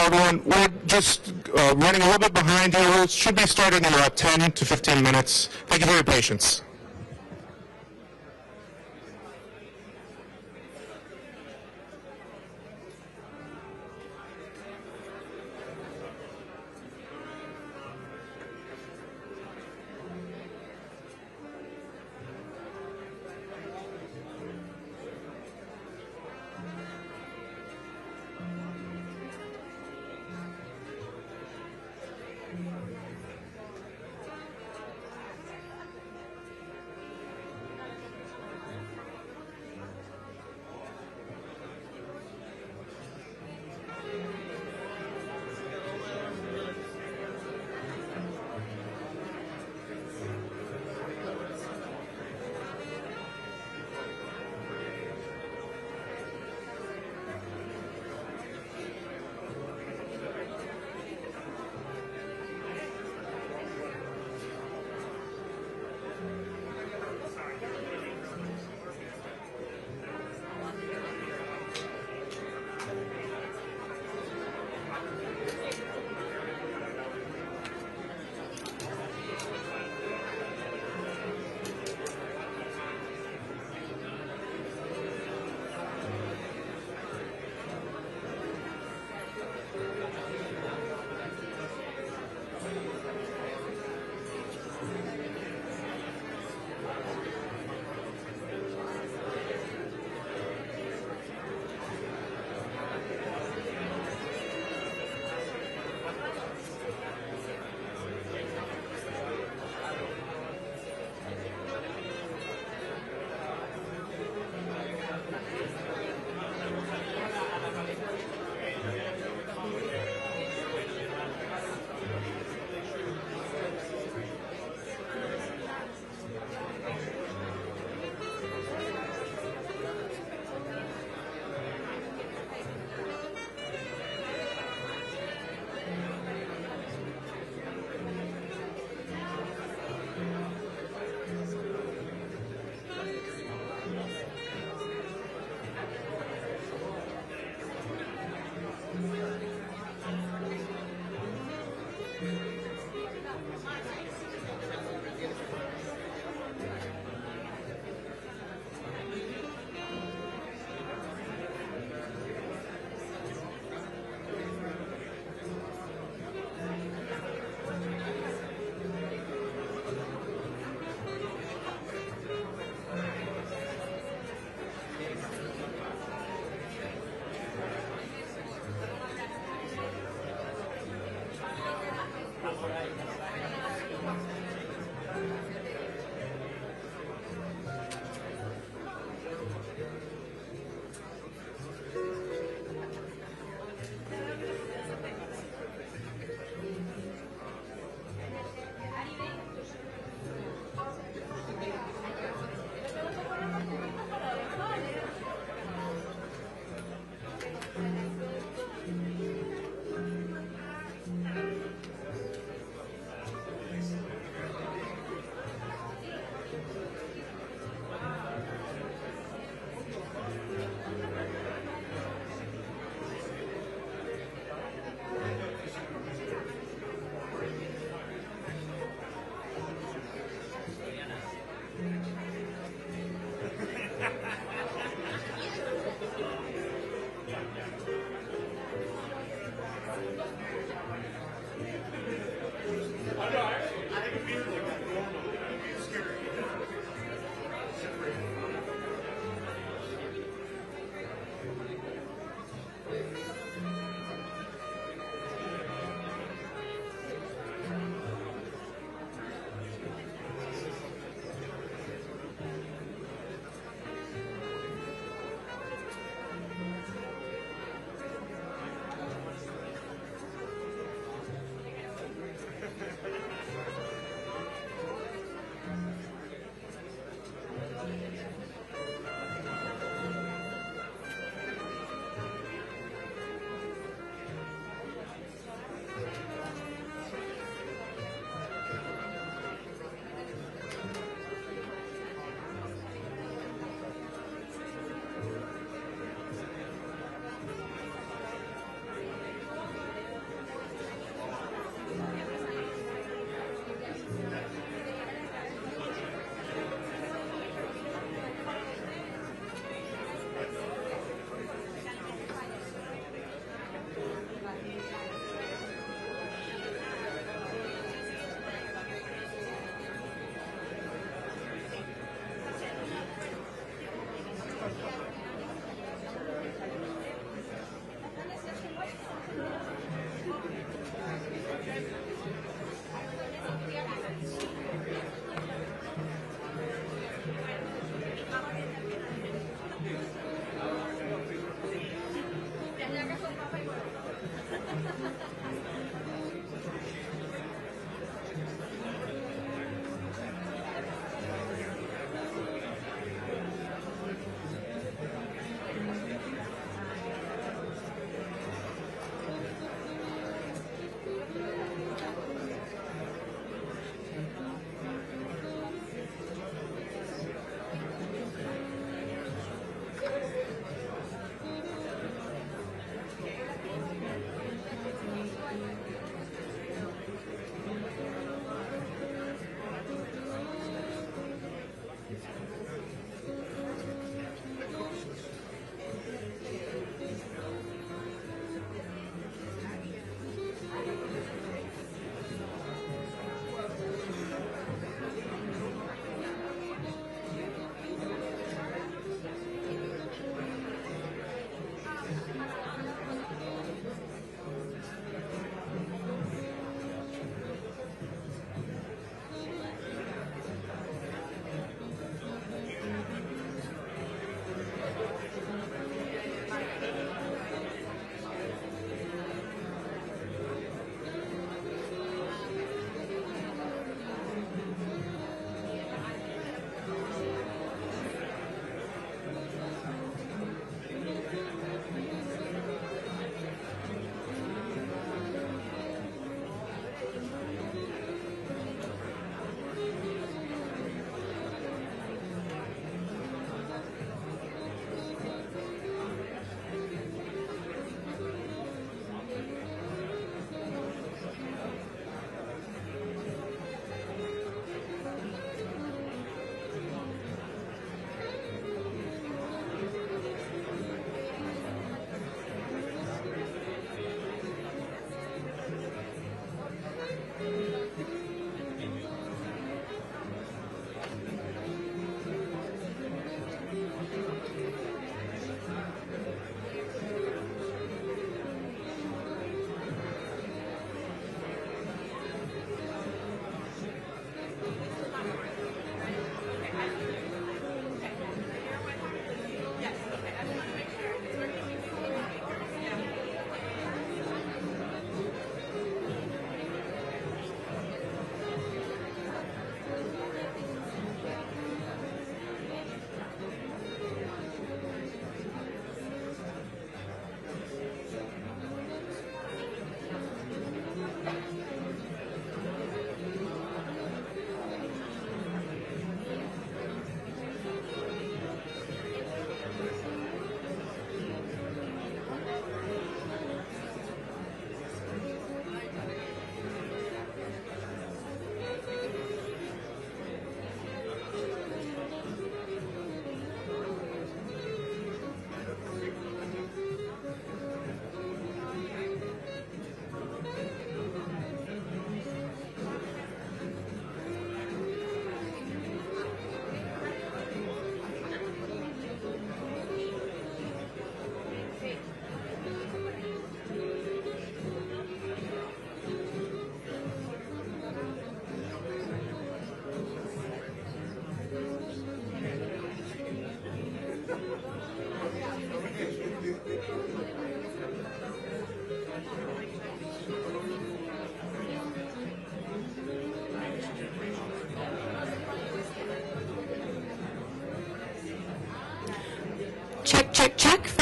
everyone. We're just running a little bit behind here. We should be starting in about 10 to 15 minutes. Thank you for your patience.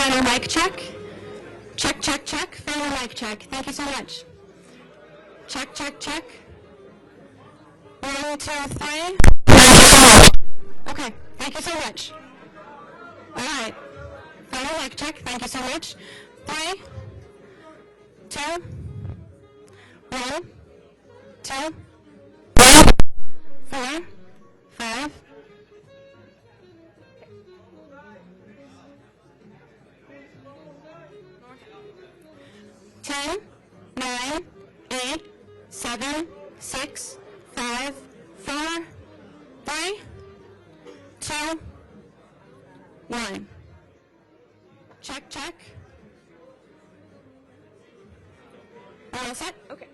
final mic check. Check, check, check. Final mic check. Thank you so much. Check, check, check. 1, 2, 3. Okay, thank you so much. All right. Final mic check. Thank you so much. 3, 2, 1, 2, 4, 5. 10, 9, 8, 7, 6, 5, 4, 3, 2, 1. Check, check. All set? Okay.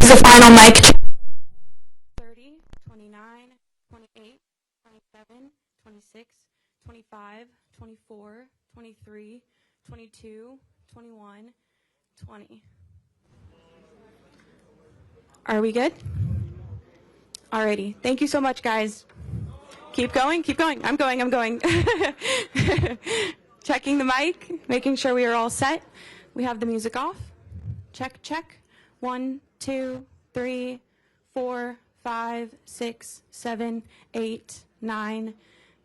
This is the final mic check. 30, 29, 28, 27, 26, 25, 24, 23, 22, 21, 20. Are we good? Alrighty. Thank you so much, guys. Keep going, keep going. I'm going, I'm going. Checking the mic, making sure we are all set. We have the music off. Check, check. 1, 2, 3, 4, 5, 6, 7, 8, 9,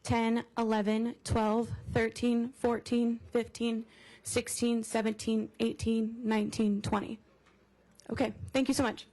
10, 11, 12, 13, 14, 15, 16, 17, 18, 19, 20. Okay, thank you so much.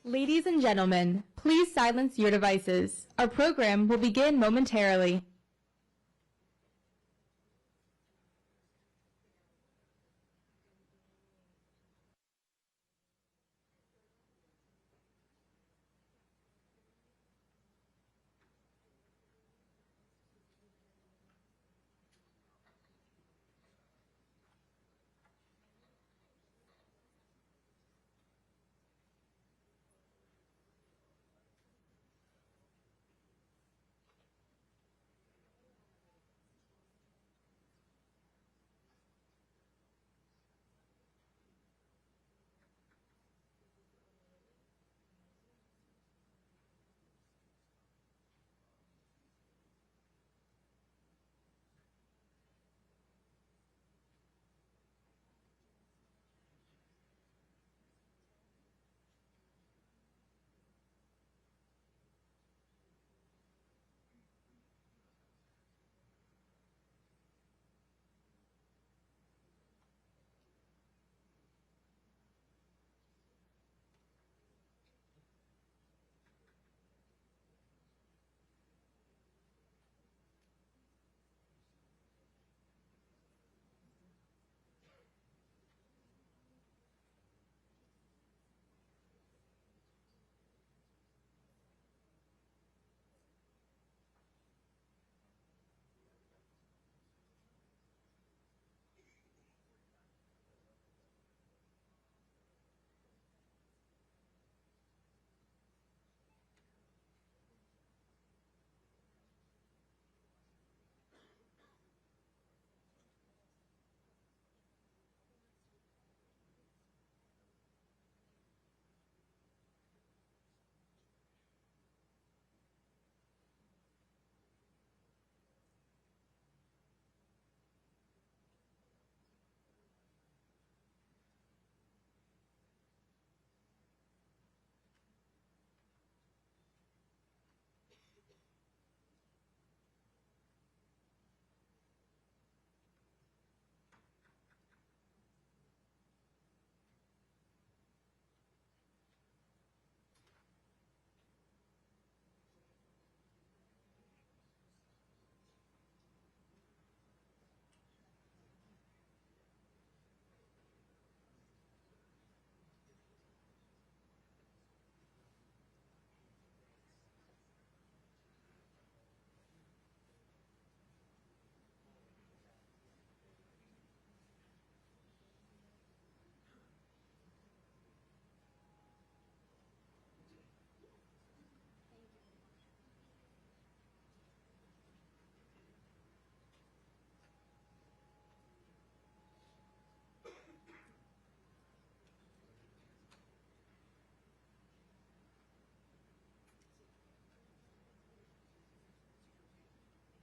Ladies and gentlemen, please silence your devices. Our program will begin momentarily.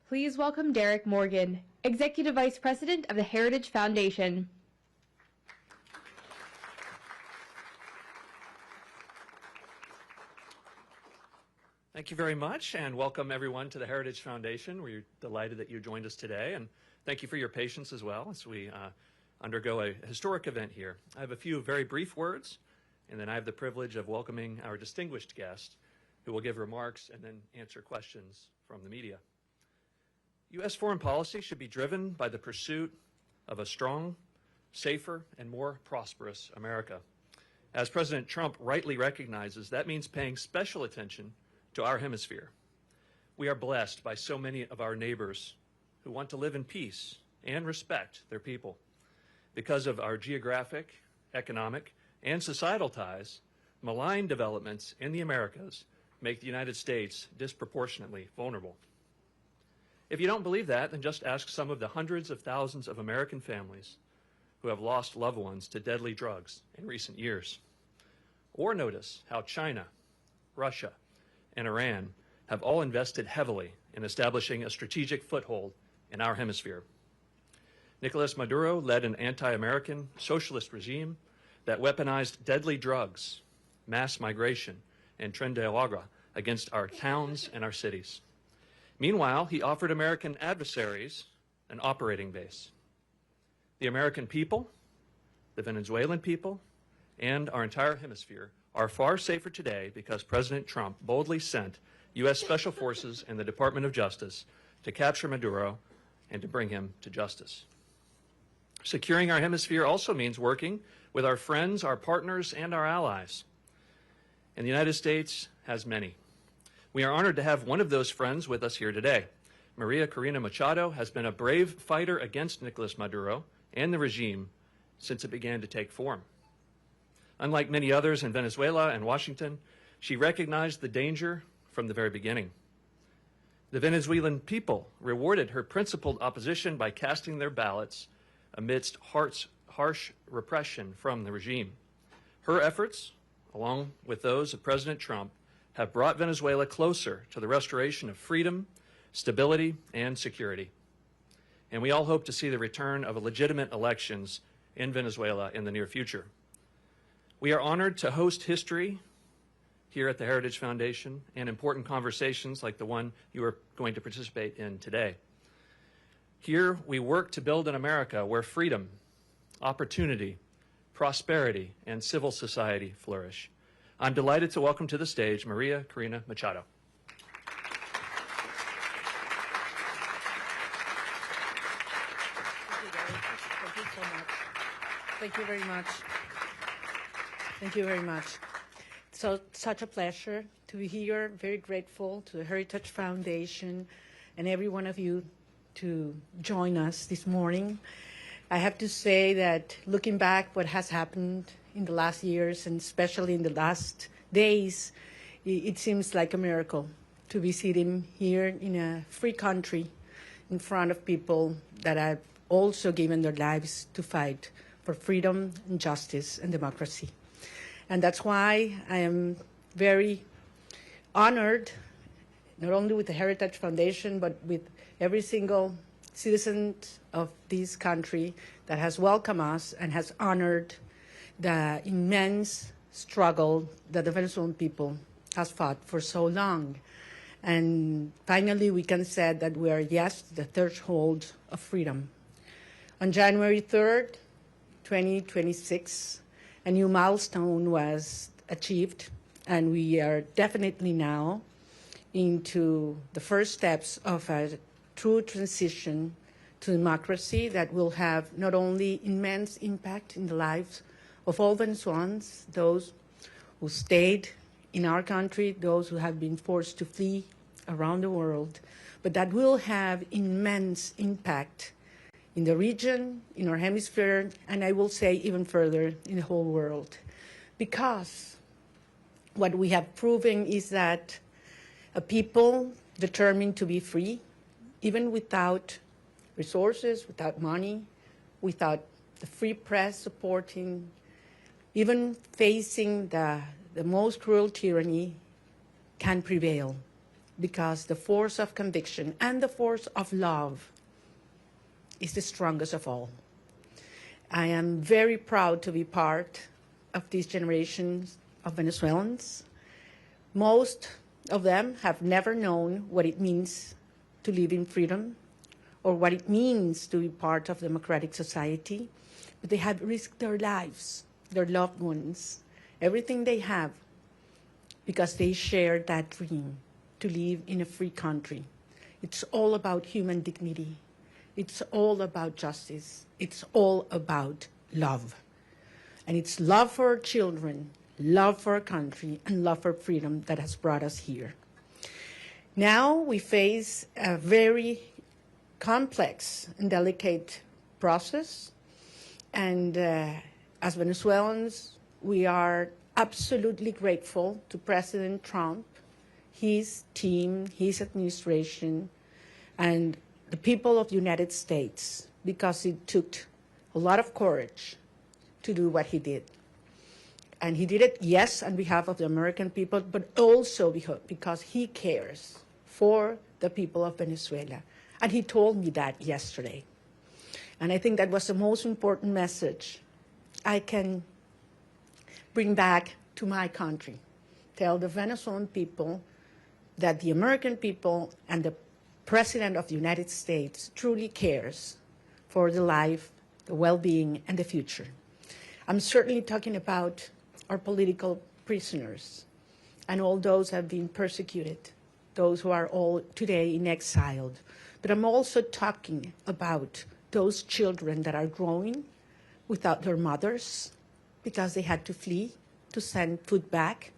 Please welcome Derek Morgan, Executive Vice President of the Heritage Foundation. Thank you very much, and welcome everyone to the Heritage Foundation. We're delighted that you joined us today, and thank you for your patience as well as we undergo a historic event here. I have a few very brief words, and then I have the privilege of welcoming our distinguished guest, who will give remarks and then answer questions from the media. U.S. foreign policy should be driven by the pursuit of a strong, safer, and more prosperous America. As President Trump rightly recognizes, that means paying special attention to our hemisphere. We are blessed by so many of our neighbors who want to live in peace and respect their people. Because of our geographic, economic, and societal ties, malign developments in the Americas make the United States disproportionately vulnerable. If you don't believe that, then just ask some of the hundreds of thousands of American families who have lost loved ones to deadly drugs in recent years. Or notice how China, Russia, and Iran have all invested heavily in establishing a strategic foothold in our hemisphere. Nicolas Maduro led an anti-American socialist regime that weaponized deadly drugs, mass migration, and tren de agua against our towns and our cities. Meanwhile, he offered American adversaries an operating base. The American people, the Venezuelan people, and our entire hemisphere are far safer today because President Trump boldly sent U.S. Special Forces and the Department of Justice to capture Maduro and to bring him to justice. Securing our hemisphere also means working with our friends, our partners, and our allies. And the United States has many. We are honored to have one of those friends with us here today. María Corina Machado has been a brave fighter against Nicolas Maduro and the regime since it began to take form. Unlike many others in Venezuela and Washington, she recognized the danger from the very beginning. The Venezuelan people rewarded her principled opposition by casting their ballots amidst harsh repression from the regime. Her efforts, along with those of President Trump, have brought Venezuela closer to the restoration of freedom, stability, and security. And we all hope to see the return of legitimate elections in Venezuela in the near future. We are honored to host history here at the Heritage Foundation and important conversations like the one you are going to participate in today. Here, we work to build an America where freedom, opportunity, prosperity, and civil society flourish. I'm delighted to welcome to the stage María Corina Machado. Thank you so much. Thank you very much. Thank you very much. So, such a pleasure to be here. Very grateful to the Heritage Foundation and every one of you to join us this morning. I have to say that looking back what has happened in the last years and especially in the last days, it seems like a miracle to be sitting here in a free country in front of people that have also given their lives to fight for freedom and justice and democracy. And that's why I am very honored, not only with the Heritage Foundation, but with every single citizen of this country that has welcomed us and has honored the immense struggle that the Venezuelan people has fought for so long. And finally, we can say that we are, yes, the threshold of freedom. On January 3rd, 2026, a new milestone was achieved, and we are definitely now into the first steps of a true transition to democracy that will have not only immense impact in the lives of all Venezuelans, those who stayed in our country, those who have been forced to flee around the world, but that will have immense impact in the region, in our hemisphere, and I will say even further in the whole world. Because what we have proven is that a people determined to be free, even without resources, without money, without the free press supporting, even facing the most cruel tyranny, can prevail, because the force of conviction and the force of love is the strongest of all. I am very proud to be part of this generation of Venezuelans. Most of them have never known what it means to live in freedom or what it means to be part of democratic society, but they have risked their lives, their loved ones, everything they have, because they share that dream to live in a free country. It's all about human dignity. It's all about justice. It's all about love. And it's love for our children, love for our country, and love for freedom that has brought us here. Now we face a very complex and delicate process. And as Venezuelans, we are absolutely grateful to President Trump, his team, his administration, and the people of the United States, because it took a lot of courage to do what he did. And he did it, yes, on behalf of the American people, but also because he cares for the people of Venezuela. And he told me that yesterday. And I think that was the most important message I can bring back to my country. Tell the Venezuelan people that the American people and the President of the United States truly cares for the life, the well-being, and the future. I'm certainly talking about our political prisoners and all those who have been persecuted, those who are all today in exile. But I'm also talking about those children that are growing without their mothers because they had to flee to send food back,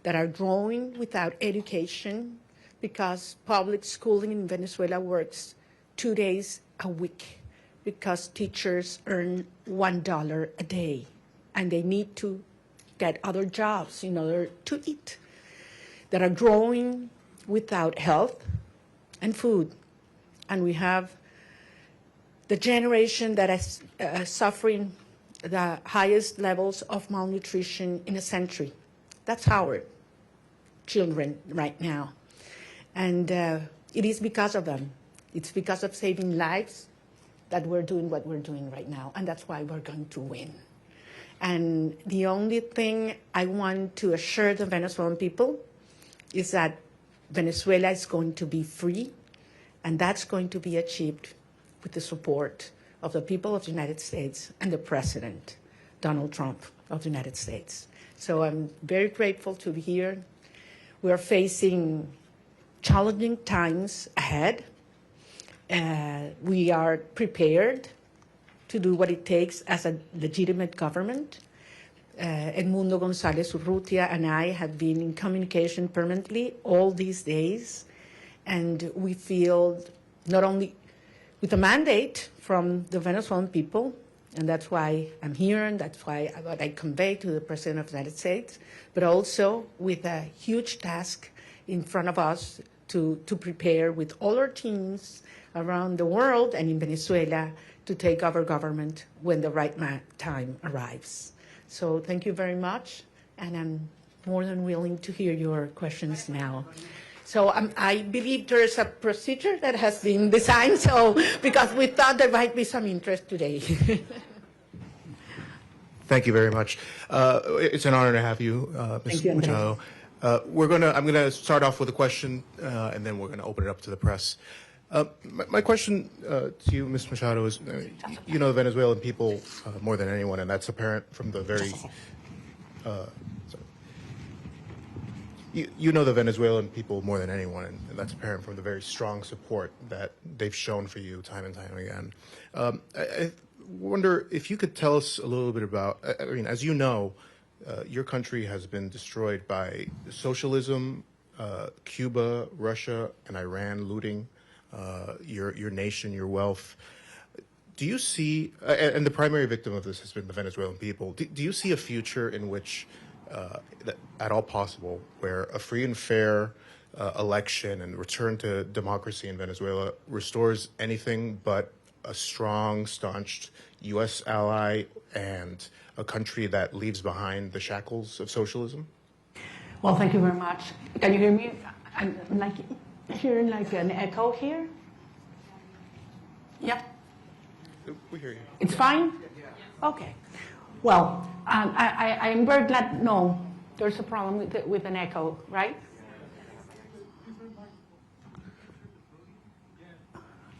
that are growing without education because public schooling in Venezuela works 2 days a week because teachers earn $1 a day and they need to get other jobs in order to eat, that are growing without health and food. And we have the generation that is suffering the highest levels of malnutrition in a century. That's our children right now. And it is because of them. It's because of saving lives that we're doing what we're doing right now. And that's why we're going to win. And the only thing I want to assure the Venezuelan people is that Venezuela is going to be free, and that's going to be achieved with the support of the people of the United States and the President, Donald Trump of the United States. So I'm very grateful to be here. We are facing challenging times ahead. We are prepared to do what it takes as a legitimate government. Edmundo González Urrutia and I have been in communication permanently all these days, and we feel not only with a mandate from the Venezuelan people, and that's why I'm here, and that's why what I convey to the President of the United States, but also with a huge task in front of us to prepare with all our teams around the world and in Venezuela to take over government when the right time arrives. So thank you very much, and I'm more than willing to hear your questions now. So I believe there is a procedure that has been designed, so because we thought there might be some interest today. Thank you very much. It's an honor to have you, Ms. Machado. I'm going to start off with a question, and then we're going to open it up to the press. My question to you, Ms. Machado, is you know the Venezuelan people more than anyone, and that's apparent from the very you know the Venezuelan people more than anyone, and that's apparent from the very strong support that they've shown for you time and time again. I wonder if you could tell us a little bit about, I mean, as you know, your country has been destroyed by socialism, Cuba, Russia, and Iran looting your nation, your wealth. Do you see, and the primary victim of this has been the Venezuelan people, do you see a future in which, at all possible, where a free and fair election and return to democracy in Venezuela restores anything but a strong, staunched U.S. ally and a country that leaves behind the shackles of socialism? Well, thank you very much. Can you hear me? I'm like hearing like an echo here. Yeah. We hear you. It's fine? Okay. Well, I'm very glad. No, there's a problem with an echo, right?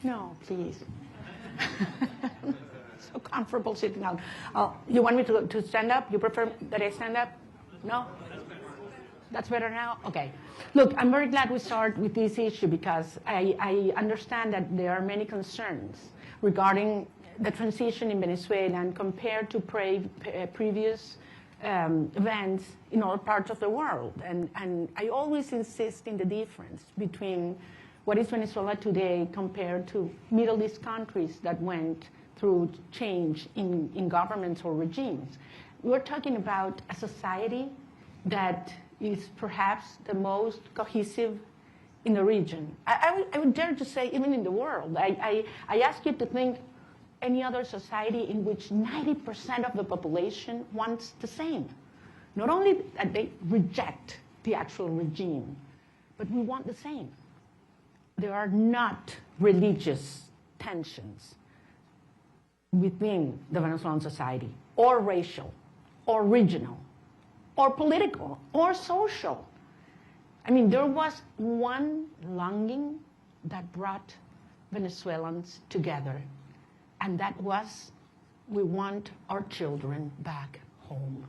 No, please. So comfortable sitting down. You want me to stand up? You prefer that I stand up? No? That's better now? Okay. Look, I'm very glad we start with this issue because I understand that there are many concerns regarding the transition in Venezuela and compared to previous events in other parts of the world. And I always insist in the difference between what is Venezuela today compared to Middle East countries that went through change in governments or regimes. We're talking about a society that is perhaps the most cohesive in the region. I would dare to say even in the world. I ask you to think any other society in which 90% of the population wants the same. Not only that they reject the actual regime, but we want the same. There are not religious tensions within the Venezuelan society, or racial, or regional, or political, or social. I mean, there was one longing that brought Venezuelans together, and that was, we want our children back home.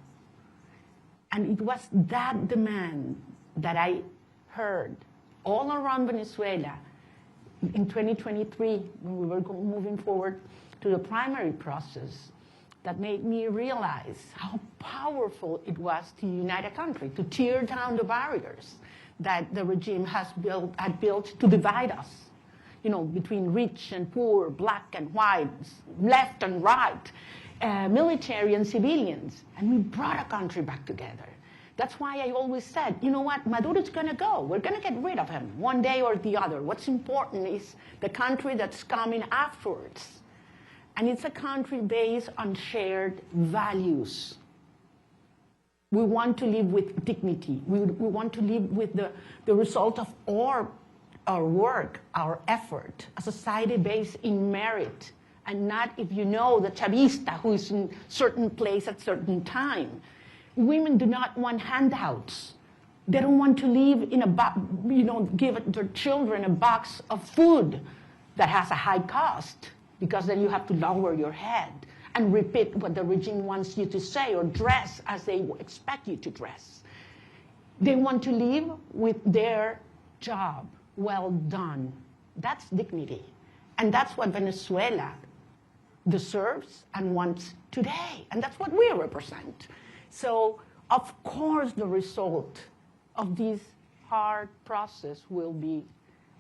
And it was that demand that I heard all around Venezuela in 2023, when we were moving forward to the primary process, that made me realize how powerful it was to unite a country, to tear down the barriers that the regime had built to divide us, you know, between rich and poor, black and white, left and right, military and civilians. And we brought a country back together. That's why I always said, you know what, Maduro's going to go. We're going to get rid of him one day or the other. What's important is the country that's coming afterwards. And it's a country based on shared values. We want to live with dignity. We want to live with the result of our work, our effort, a society based in merit, and not if you know the chavista who is in certain place at certain time. Women do not want handouts. They don't want to live in give their children a box of food that has a high cost, because then you have to lower your head and repeat what the regime wants you to say or dress as they expect you to dress. They want to live with their job well done. That's dignity. And that's what Venezuela deserves and wants today. And that's what we represent. So, of course, the result of this hard process will be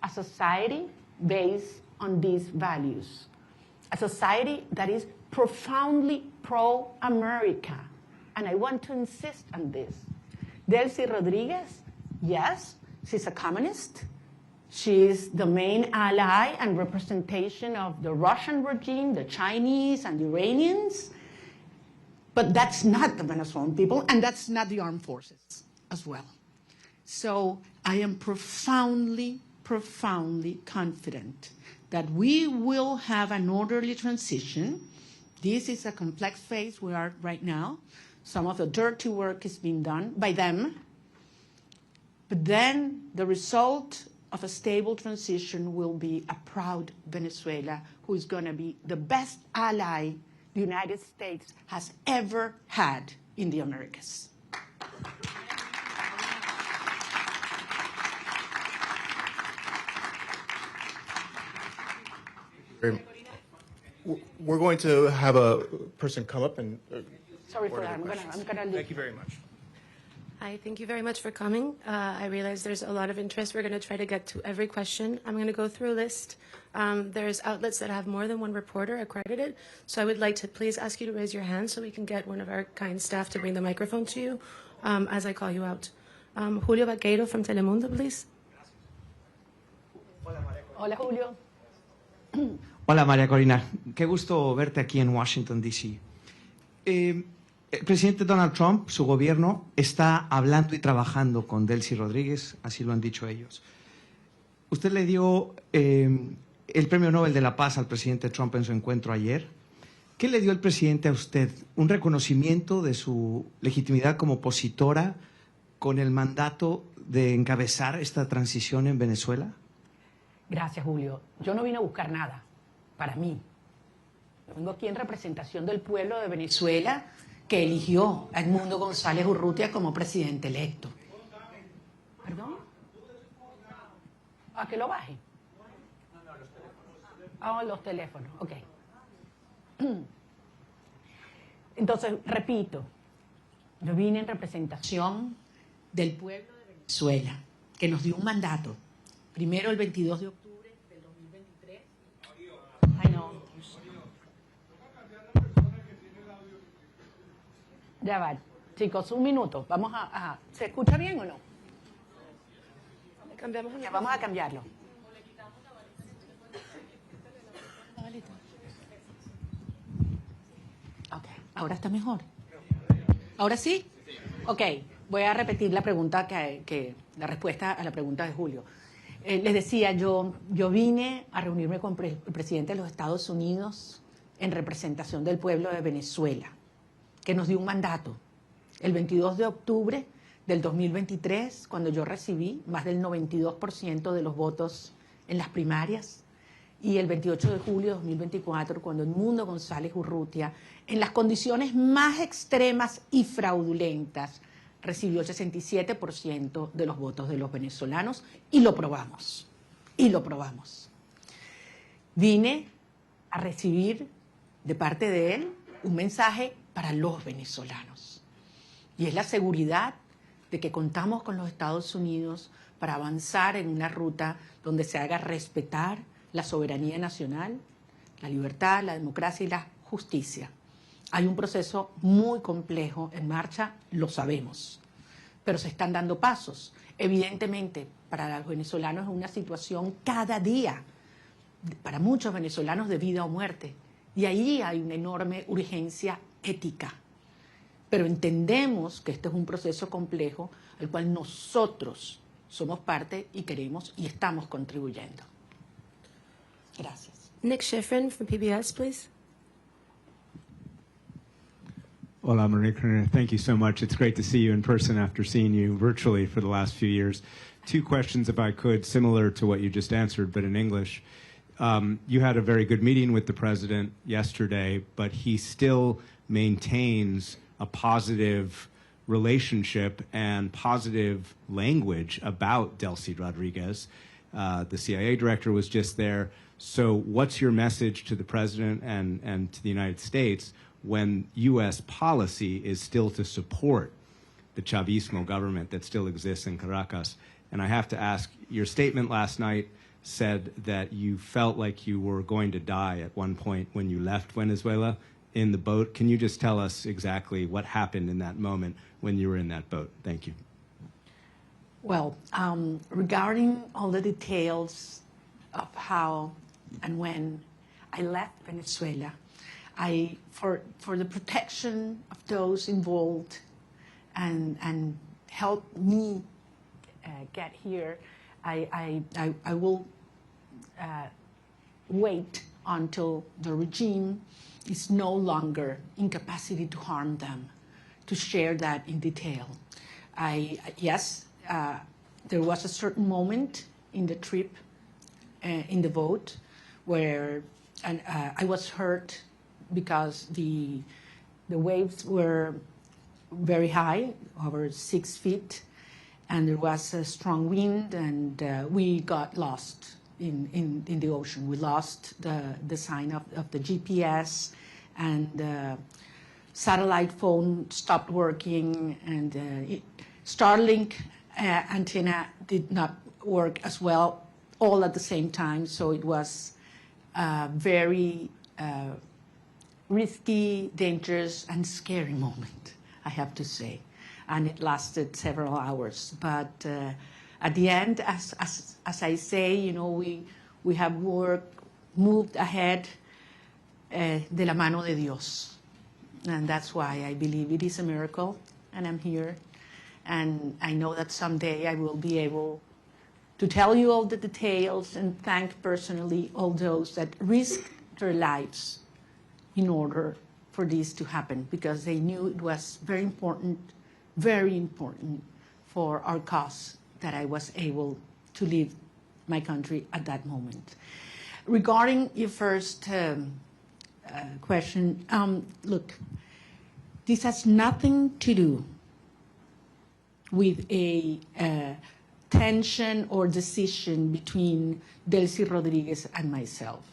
a society based on these values. A society that is profoundly pro-America. And I want to insist on this. Delcy Rodriguez, yes, she's a communist. She is the main ally and representation of the Russian regime, the Chinese and the Iranians. But that's not the Venezuelan people, and that's not the armed forces as well. So I am profoundly, profoundly confident that we will have an orderly transition. This is a complex phase we are right now. Some of the dirty work is being done by them. But then the result of a stable transition will be a proud Venezuela who is going to be the best ally the United States has ever had in the Americas. We're going to have a person come up and Sorry for that. I'm gonna leave. Thank you very much. Hi, thank you very much for coming. I realize there's a lot of interest. We're going to try to get to every question. I'm going to go through a list. There's outlets that have more than one reporter accredited, so I would like to please ask you to raise your hand so we can get one of our kind staff to bring the microphone to you as I call you out. Julio Vaqueiro from Telemundo, please. Hola, Julio. Hola, María Corina. Qué gusto verte aquí en Washington, D.C. El presidente Donald Trump, su gobierno, está hablando y trabajando con Delcy Rodríguez, así lo han dicho ellos. Usted le dio el premio Nobel de la Paz al presidente Trump en su encuentro ayer. ¿Qué le dio el presidente a usted? ¿Un reconocimiento de su legitimidad como opositora con el mandato de encabezar esta transición en Venezuela? Gracias, Julio. Yo no vine a buscar nada para mí. Vengo aquí en representación del pueblo de Venezuela que eligió a Edmundo González Urrutia como presidente electo. ¿Perdón? ¿A que lo baje? Ah, los teléfonos. Ok. Entonces, repito, yo vine en representación del pueblo de Venezuela, que nos dio un mandato. Primero, el 22 de octubre del 2023. Ay, no. Ya va. Chicos, un minuto. Vamos a ¿se escucha bien o no? Ya, vamos a cambiarlo. Ok, ahora está mejor. ¿Ahora sí? Ok, voy a repetir la pregunta la respuesta a la pregunta de Julio. Les decía, yo vine a reunirme con el presidente de los Estados Unidos en representación del pueblo de Venezuela, que nos dio un mandato. El 22 de octubre del 2023, cuando yo recibí más del 92% de los votos en las primarias, y el 28 de julio de 2024, cuando Edmundo González Urrutia, en las condiciones más extremas y fraudulentas, recibió el 67% de los votos de los venezolanos y lo probamos. Y lo probamos. Vine a recibir de parte de él un mensaje para los venezolanos. Y es la seguridad de que contamos con los Estados Unidos para avanzar en una ruta donde se haga respetar la soberanía nacional, la libertad, la democracia y la justicia. Hay un proceso muy complejo en marcha, lo sabemos, pero se están dando pasos. Evidentemente, para los venezolanos es una situación cada día, para muchos venezolanos de vida o muerte, y ahí hay una enorme urgencia ética. Pero entendemos que este es un proceso complejo al cual nosotros somos parte y queremos y estamos contribuyendo. Gracias. Nick Schifrin from PBS, please. Hola, María Corina. Thank you so much. It's great to see you in person after seeing you virtually for the last few years. 2 questions, if I could, similar to what you just answered, but in English. You had a very good meeting with the president yesterday, but he still maintains a positive relationship and positive language about Delcy Rodriguez. The CIA director was just there. So what's your message to the president and to the United States when U.S. policy is still to support the Chavismo government that still exists in Caracas? And I have to ask, your statement last night said that you felt like you were going to die at one point when you left Venezuela in the boat. Can you just tell us exactly what happened in that moment when you were in that boat? Thank you. Well, regarding all the details of how and when I left Venezuela, for the protection of those involved and help me get here, I will wait until the regime is no longer in capacity to harm them, to share that in detail. Yes, there was a certain moment in the trip, in the boat, where I was hurt because the waves were very high, over 6 feet, and there was a strong wind, and we got lost in the ocean. We lost the sign of the GPS, and the satellite phone stopped working, and Starlink antenna did not work as well, all at the same time. So it was a very risky, dangerous, and scary moment, I have to say. And it lasted several hours. But at the end, as I say, you know, we have moved ahead de la mano de Dios. And that's why I believe it is a miracle, and I'm here. And I know that someday I will be able to tell you all the details and thank personally all those that risked their lives in order for this to happen, because they knew it was very important for our cause that I was able to leave my country at that moment. Regarding your first question, look, this has nothing to do with a tension or decision between Delcy Rodriguez and myself.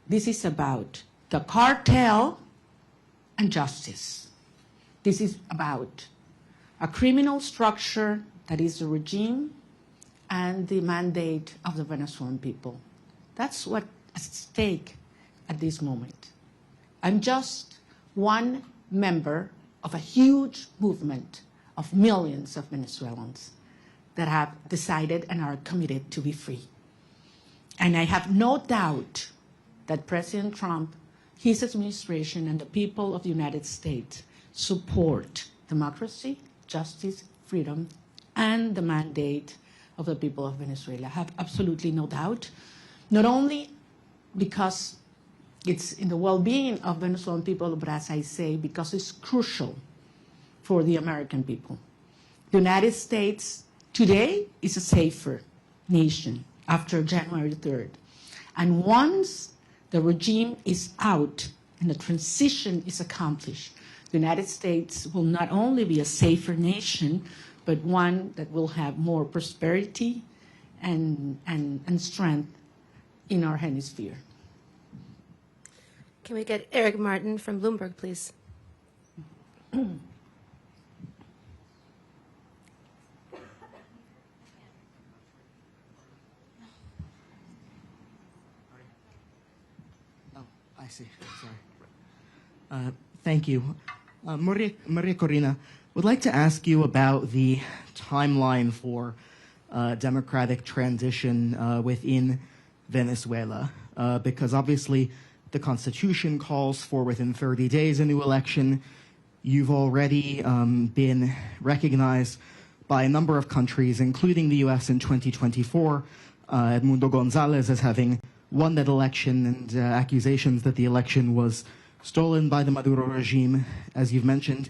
This is about the cartel and justice. This is about a criminal structure that is the regime and the mandate of the Venezuelan people. That's what's at stake at this moment. I'm just one member of a huge movement of millions of Venezuelans that have decided and are committed to be free. And I have no doubt that President Trump, his administration, and the people of the United States support democracy, justice, freedom, and the mandate of the people of Venezuela. I have absolutely no doubt, not only because it's in the well-being of Venezuelan people, but as I say, because it's crucial for the American people. The United States today is a safer nation after January 3rd. And once the regime is out and the transition is accomplished, The United States will not only be a safer nation, but one that will have more prosperity and strength in our hemisphere. Can we get Eric Martin from Bloomberg, please? I see. Sorry. Thank you. Maria Corina, would like to ask you about the timeline for democratic transition within Venezuela, because obviously the Constitution calls for within 30 days a new election. You've already been recognized by a number of countries, including the U.S. in 2024, Edmundo Gonzalez as having won that election, and accusations that the election was stolen by the Maduro regime. As you've mentioned,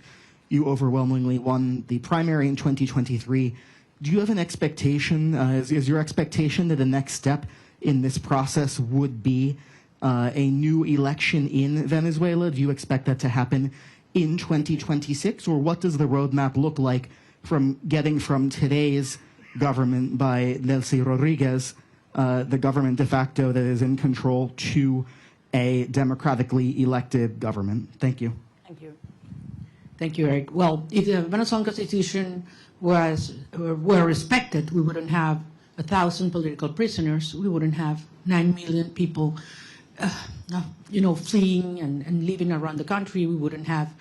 you overwhelmingly won the primary in 2023. Do you have an expectation, is your expectation that the next step in this process would be a new election in Venezuela? Do you expect that to happen in 2026? Or what does the roadmap look like from getting from today's government by Delcy Rodriguez, the government de facto that is in control, to a democratically elected government? Thank you. Thank you. Thank you, Eric. Well, if the Venezuelan Constitution were respected, we wouldn't have 1,000 political prisoners. We wouldn't have 9 million people, fleeing and living around the country. We wouldn't have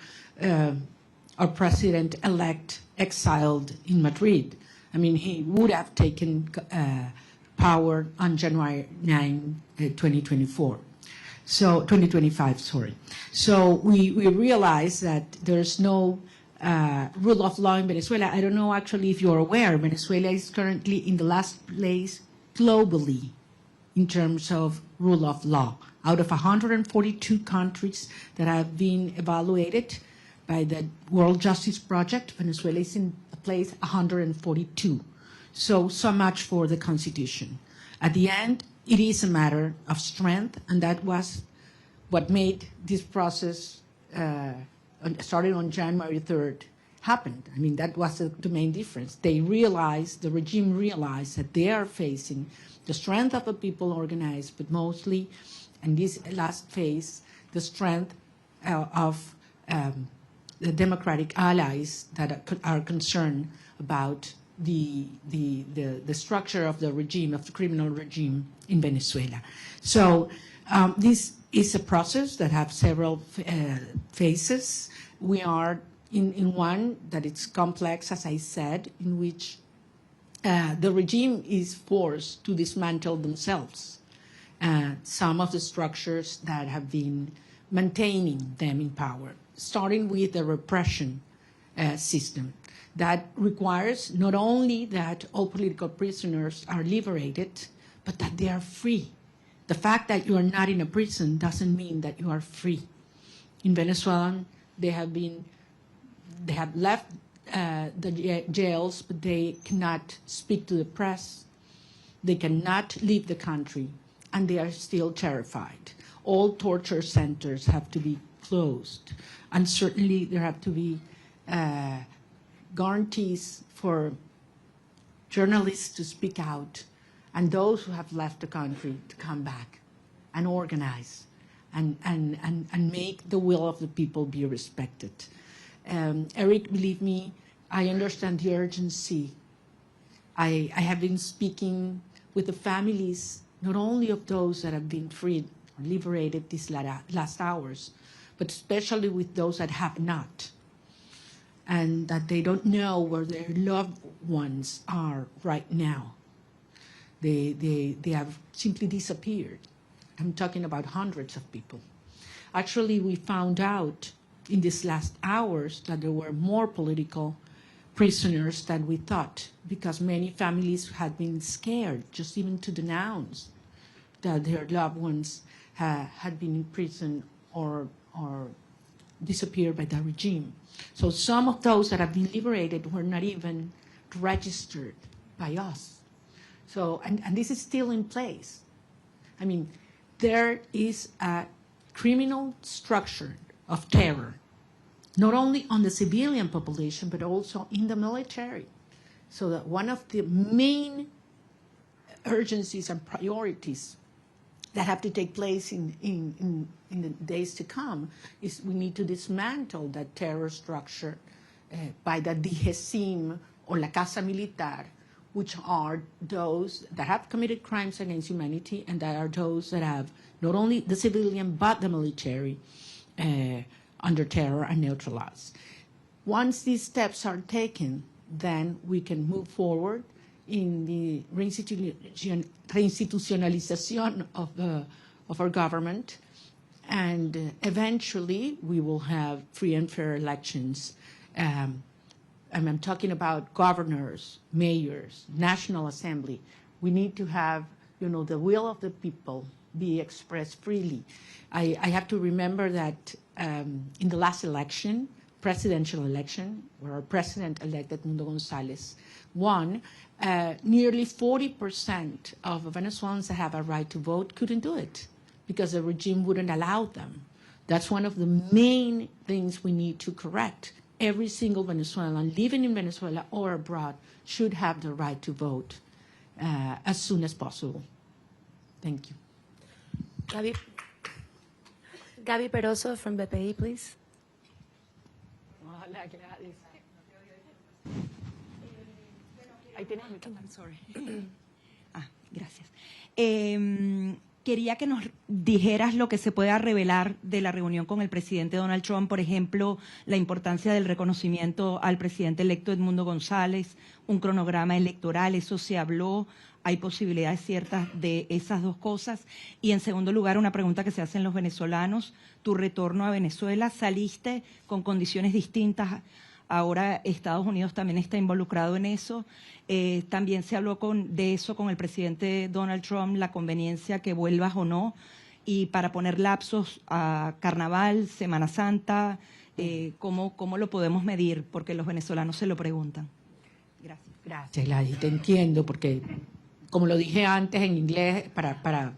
our president-elect exiled in Madrid. I mean, he would have taken power on January 9, 2024. So 2025, sorry. So we realize that there's no rule of law in Venezuela. I don't know actually if you're aware, Venezuela is currently in the last place globally in terms of rule of law. Out of 142 countries that have been evaluated by the World Justice Project, Venezuela is in place 142. So much for the Constitution. At the end, it is a matter of strength, and that was what made this process, starting on January 3rd, happened. I mean, that was the main difference. The regime realized that they are facing the strength of the people organized, but mostly, in this last phase, the strength of the democratic allies that are concerned about the structure of the regime, of the criminal regime in Venezuela. So this is a process that has several phases. We are in one that it's complex, as I said, in which the regime is forced to dismantle themselves. Some of the structures that have been maintaining them in power, starting with the repression system that requires not only that all political prisoners are liberated, but that they are free. The fact that you are not in a prison doesn't mean that you are free. In Venezuela, they have left the jails, but they cannot speak to the press. They cannot leave the country, and they are still terrified. All torture centers have to be closed, and certainly there have to be guarantees for journalists to speak out, and those who have left the country to come back and organize and make the will of the people be respected. Eric, believe me, I understand the urgency. I have been speaking with the families, not only of those that have been freed or liberated these last hours, but especially with those that have not, and that they don't know where their loved ones are right now. They have simply disappeared. I'm talking about hundreds of people. Actually, we found out in these last hours that there were more political prisoners than we thought, because many families had been scared just even to denounce that their loved ones had been in prison or disappeared by the regime. So some of those that have been liberated were not even registered by us. So, and this is still in place. I mean, there is a criminal structure of terror not only on the civilian population, but also in the military. So that one of the main urgencies and priorities that have to take place in the days to come is we need to dismantle that terror structure by the DGCIM or la Casa Militar, which are those that have committed crimes against humanity and that are those that have not only the civilian but the military under terror and neutralized. Once these steps are taken, then we can move forward in the reinstitutionalization of our government, and eventually we will have free and fair elections. And I'm talking about governors, mayors, National Assembly. We need to have, the will of the people be expressed freely. I have to remember that in the last election, presidential election, where our president-elect Edmundo González won, nearly 40% of Venezuelans that have a right to vote couldn't do it because the regime wouldn't allow them. That's one of the main things we need to correct. Every single Venezuelan living in Venezuela or abroad should have the right to vote as soon as possible. Thank you. Gaby Peroso from BPI, please. Gracias. Quería que nos dijeras lo que se pueda revelar de la reunión con el presidente Donald Trump, por ejemplo, la importancia del reconocimiento al presidente electo Edmundo González, un cronograma electoral, eso se habló, hay posibilidades ciertas de esas dos cosas. Y en segundo lugar, una pregunta que se hacen los venezolanos, tu retorno a Venezuela, saliste con condiciones distintas. Ahora Estados Unidos también está involucrado en eso. También se habló de eso con el presidente Donald Trump, la conveniencia que vuelvas o no. Y para poner lapsos a Carnaval, Semana Santa, ¿cómo lo podemos medir? Porque los venezolanos se lo preguntan. Gracias. Gracias, Gladys. Te entiendo, porque como lo dije antes en inglés, para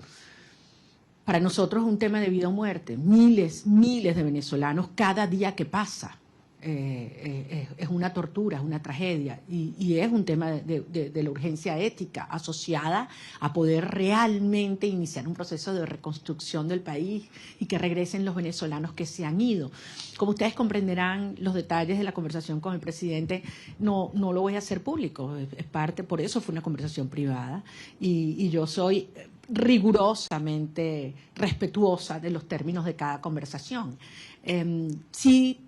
nosotros es un tema de vida o muerte. Miles de venezolanos cada día que pasa. Es una tortura, es una tragedia y es un tema de la urgencia ética asociada a poder realmente iniciar un proceso de reconstrucción del país y que regresen los venezolanos que se han ido. Como ustedes comprenderán, los detalles de la conversación con el presidente no lo voy a hacer público, es parte, por eso fue una conversación privada y yo soy rigurosamente respetuosa de los términos de cada conversación. Sí,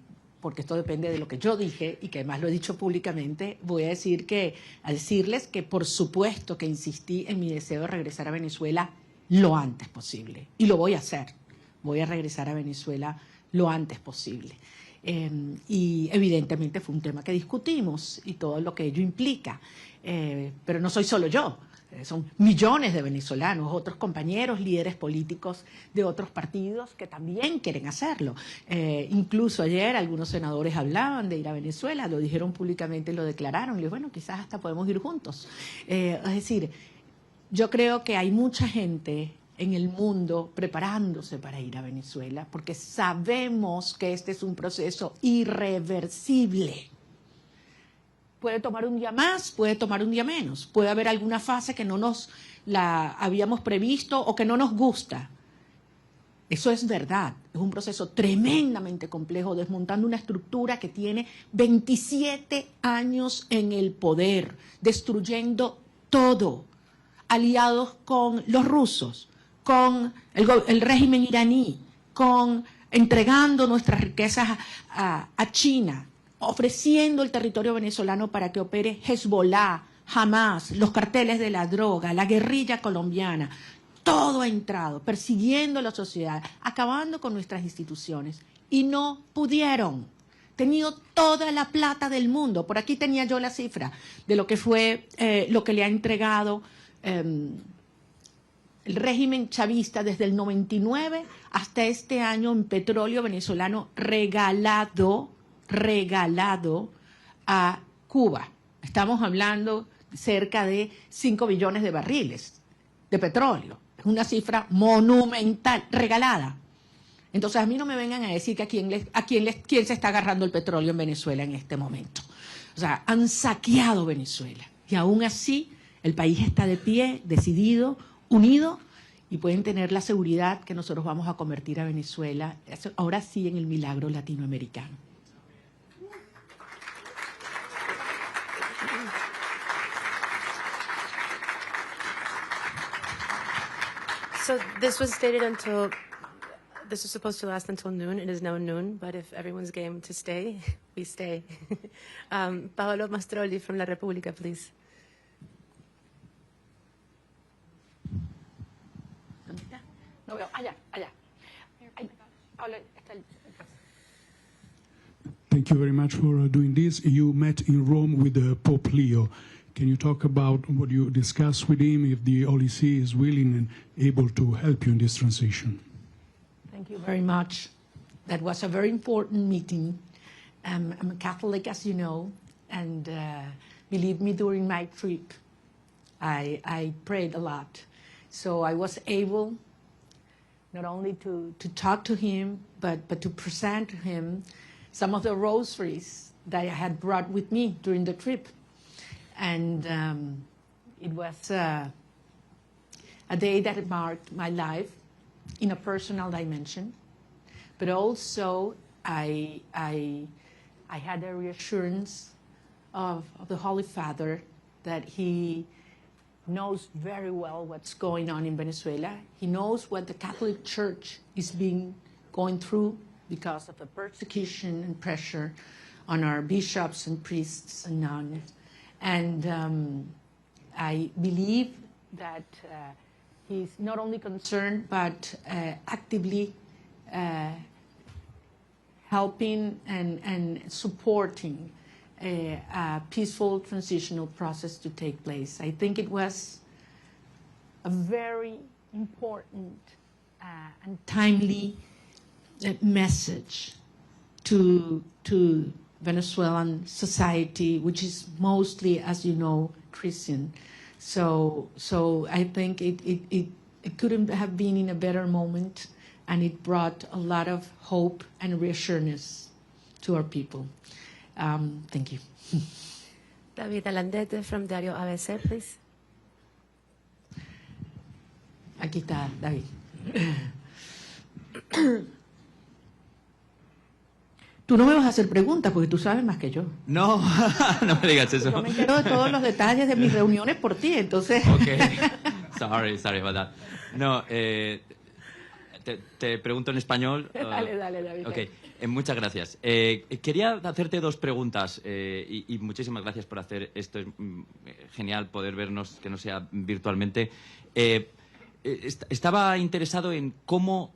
porque esto depende de lo que yo dije y que además lo he dicho públicamente, voy a decirles que por supuesto que insistí en mi deseo de regresar a Venezuela lo antes posible. Y lo voy a hacer. Voy a regresar a Venezuela lo antes posible. Y evidentemente fue un tema que discutimos y todo lo que ello implica. Pero no soy solo yo. Son millones de venezolanos, otros compañeros, líderes políticos de otros partidos que también quieren hacerlo. Incluso ayer algunos senadores hablaban de ir a Venezuela, lo dijeron públicamente, lo declararon. Y les bueno, quizás hasta podemos ir juntos. Es decir, yo creo que hay mucha gente en el mundo preparándose para ir a Venezuela porque sabemos que este es un proceso irreversible. Puede tomar un día más, puede tomar un día menos. Puede haber alguna fase que no nos la habíamos previsto o que no nos gusta. Eso es verdad. Es un proceso tremendamente complejo, desmontando una estructura que tiene 27 años en el poder, destruyendo todo, aliados con los rusos, con el régimen iraní, entregando nuestras riquezas a China, ofreciendo el territorio venezolano para que opere Hezbollah, Hamas, los carteles de la droga, la guerrilla colombiana. Todo ha entrado, persiguiendo a la sociedad, acabando con nuestras instituciones. Y no pudieron. Tenido toda la plata del mundo. Por aquí tenía yo la cifra de lo que fue, lo que le ha entregado el régimen chavista desde el 99 hasta este año en petróleo venezolano regalado a Cuba. Estamos hablando de cerca de 5 billones de barriles de petróleo. Es una cifra monumental, regalada. Entonces a mí no me vengan a decir que quién se está agarrando el petróleo en Venezuela en este momento. O sea, han saqueado Venezuela y aún así el país está de pie, decidido, unido, y pueden tener la seguridad que nosotros vamos a convertir a Venezuela, ahora sí, en el milagro latinoamericano. So this was stated until, this was supposed to last until noon. It is now noon, but if everyone's game to stay, we stay. Paolo Mastrolli from La Repubblica, please. ¿Dónde está? No veo. Allá, allá. Paolo, está el... Thank you very much for doing this. You met in Rome with Pope Leo. Can you talk about what you discussed with him, if the Holy See is willing and able to help you in this transition? Thank you very much. That was a very important meeting. I'm a Catholic, as you know, and believe me, during my trip, I prayed a lot. So I was able not only to talk to him, but to present to him some of the rosaries that I had brought with me during the trip. And it was a day that marked my life in a personal dimension, but also I had a reassurance of the Holy Father that he knows very well what's going on in Venezuela. He knows what the Catholic Church is going through because of the persecution and pressure on our bishops and priests and nuns. And I believe that he's not only concerned, but actively helping and supporting a peaceful transitional process to take place. I think it was a very important and timely message to Venezuelan society, which is mostly, as you know, Christian. So I think it couldn't have been in a better moment, and it brought a lot of hope and reassurance to our people. Thank you. David Alandete from Diario ABC, please. Aquí está, David. Tú no me vas a hacer preguntas porque tú sabes más que yo. No, no me digas eso. Yo me entero de todos los detalles de mis reuniones por ti, entonces... Okay. Sorry about that. No, te pregunto en español. Dale, David. Okay. Muchas gracias. Quería hacerte dos preguntas y muchísimas gracias por hacer esto. Es genial poder vernos, que no sea virtualmente. Estaba interesado en cómo...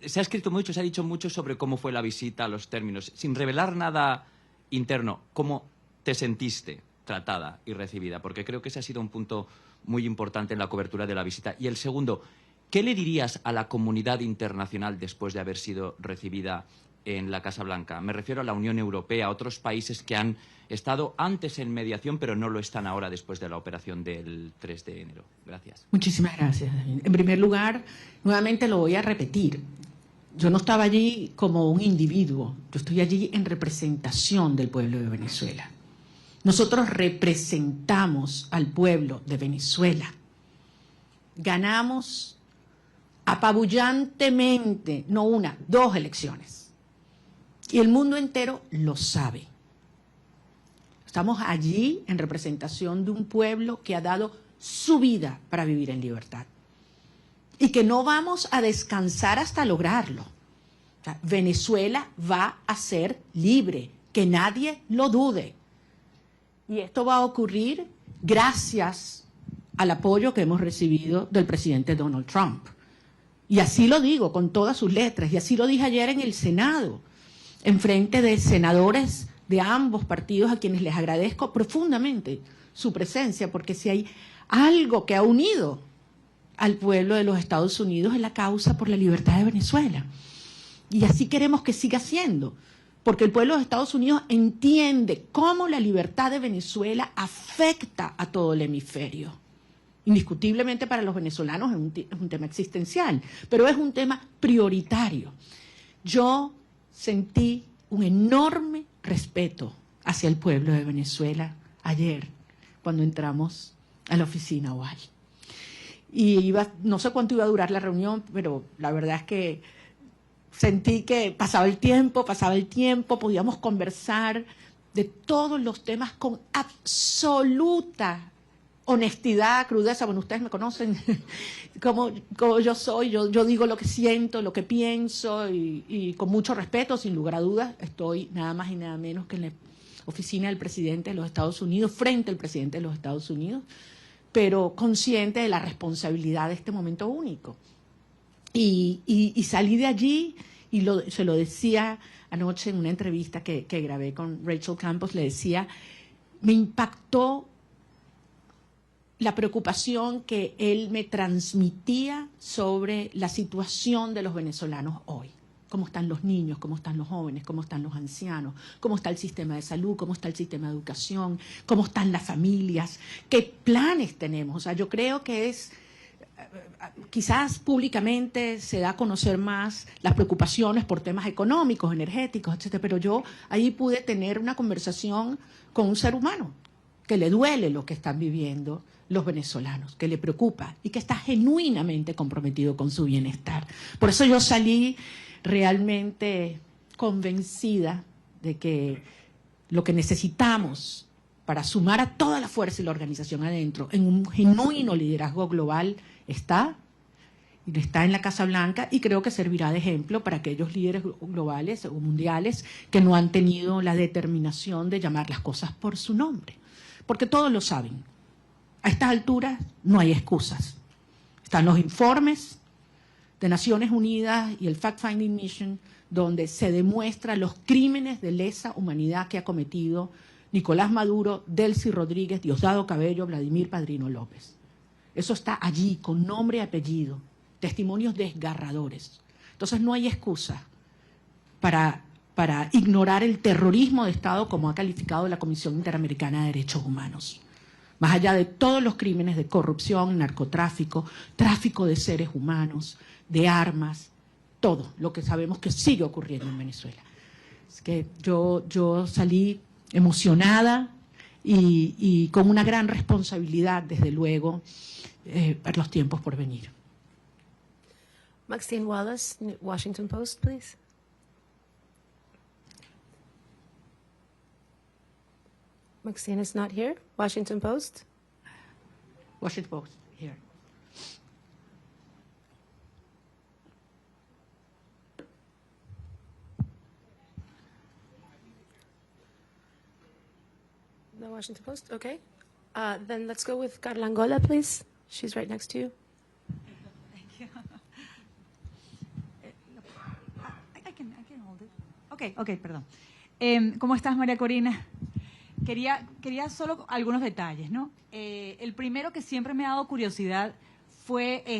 Se ha escrito mucho, se ha dicho mucho sobre cómo fue la visita, los términos. Sin revelar nada interno, ¿cómo te sentiste tratada y recibida? Porque creo que ese ha sido un punto muy importante en la cobertura de la visita. Y el segundo, ¿qué le dirías a la comunidad internacional después de haber sido recibida en la Casa Blanca? Me refiero a la Unión Europea, a otros países que han estado antes en mediación, pero no lo están ahora después de la operación del 3 de enero. Gracias. Muchísimas gracias. En primer lugar, nuevamente lo voy a repetir. Yo no estaba allí como un individuo, yo estoy allí en representación del pueblo de Venezuela. Nosotros representamos al pueblo de Venezuela. Ganamos apabullantemente, no una, 2 elecciones. Y el mundo entero lo sabe. Estamos allí en representación de un pueblo que ha dado su vida para vivir en libertad. Y que no vamos a descansar hasta lograrlo. O sea, Venezuela va a ser libre, que nadie lo dude. Y esto va a ocurrir gracias al apoyo que hemos recibido del presidente Donald Trump. Y así lo digo con todas sus letras, y así lo dije ayer en el Senado, en frente de senadores de ambos partidos a quienes les agradezco profundamente su presencia, porque si hay algo que ha unido al pueblo de los Estados Unidos es la causa por la libertad de Venezuela. Y así queremos que siga siendo, porque el pueblo de Estados Unidos entiende cómo la libertad de Venezuela afecta a todo el hemisferio. Indiscutiblemente para los venezolanos es un tema existencial, pero es un tema prioritario. Yo sentí un enorme respeto hacia el pueblo de Venezuela ayer, cuando entramos a la oficina oval. Y no sé cuánto iba a durar la reunión, pero la verdad es que sentí que pasaba el tiempo, podíamos conversar de todos los temas con absoluta honestidad, crudeza. Bueno, ustedes me conocen como yo soy, yo digo lo que siento, lo que pienso y con mucho respeto, sin lugar a dudas. Estoy nada más y nada menos que en la oficina del presidente de los Estados Unidos, frente al presidente de los Estados Unidos, pero consciente de la responsabilidad de este momento único. Y salí de allí y se lo decía anoche en una entrevista que grabé con Rachel Campos, le decía, me impactó la preocupación que él me transmitía sobre la situación de los venezolanos hoy. Cómo están los niños, cómo están los jóvenes, cómo están los ancianos, cómo está el sistema de salud, cómo está el sistema de educación, cómo están las familias, qué planes tenemos. O sea, yo creo que quizás públicamente se da a conocer más las preocupaciones por temas económicos, energéticos, etcétera, pero yo ahí pude tener una conversación con un ser humano que le duele lo que están viviendo los venezolanos, que le preocupa y que está genuinamente comprometido con su bienestar. Por eso yo salí realmente convencida de que lo que necesitamos para sumar a toda la fuerza y la organización adentro en un genuino liderazgo global está en la Casa Blanca, y creo que servirá de ejemplo para aquellos líderes globales o mundiales que no han tenido la determinación de llamar las cosas por su nombre, porque todos lo saben. A estas alturas no hay excusas. Están los informes de Naciones Unidas y el Fact-Finding Mission, donde se demuestran los crímenes de lesa humanidad que ha cometido Nicolás Maduro, Delcy Rodríguez, Diosdado Cabello, Vladimir Padrino López. Eso está allí, con nombre y apellido, testimonios desgarradores. Entonces no hay excusa para ignorar el terrorismo de Estado, como ha calificado la Comisión Interamericana de Derechos Humanos. Más allá de todos los crímenes de corrupción, narcotráfico, tráfico de seres humanos, de armas, todo lo que sabemos que sigue ocurriendo en Venezuela. Es que yo salí emocionada y con una gran responsabilidad, desde luego, para los tiempos por venir. Maxine Wallace, Washington Post, please. Maxine is not here. Washington Post. Washington Post, here. The Washington Post, okay. Then let's go with Carla Angola, please. She's right next to you. Thank you. I can hold it. Okay, perdón. ¿Cómo estás, María Corina? Quería solo algunos detalles, ¿no? El primero que siempre me ha dado curiosidad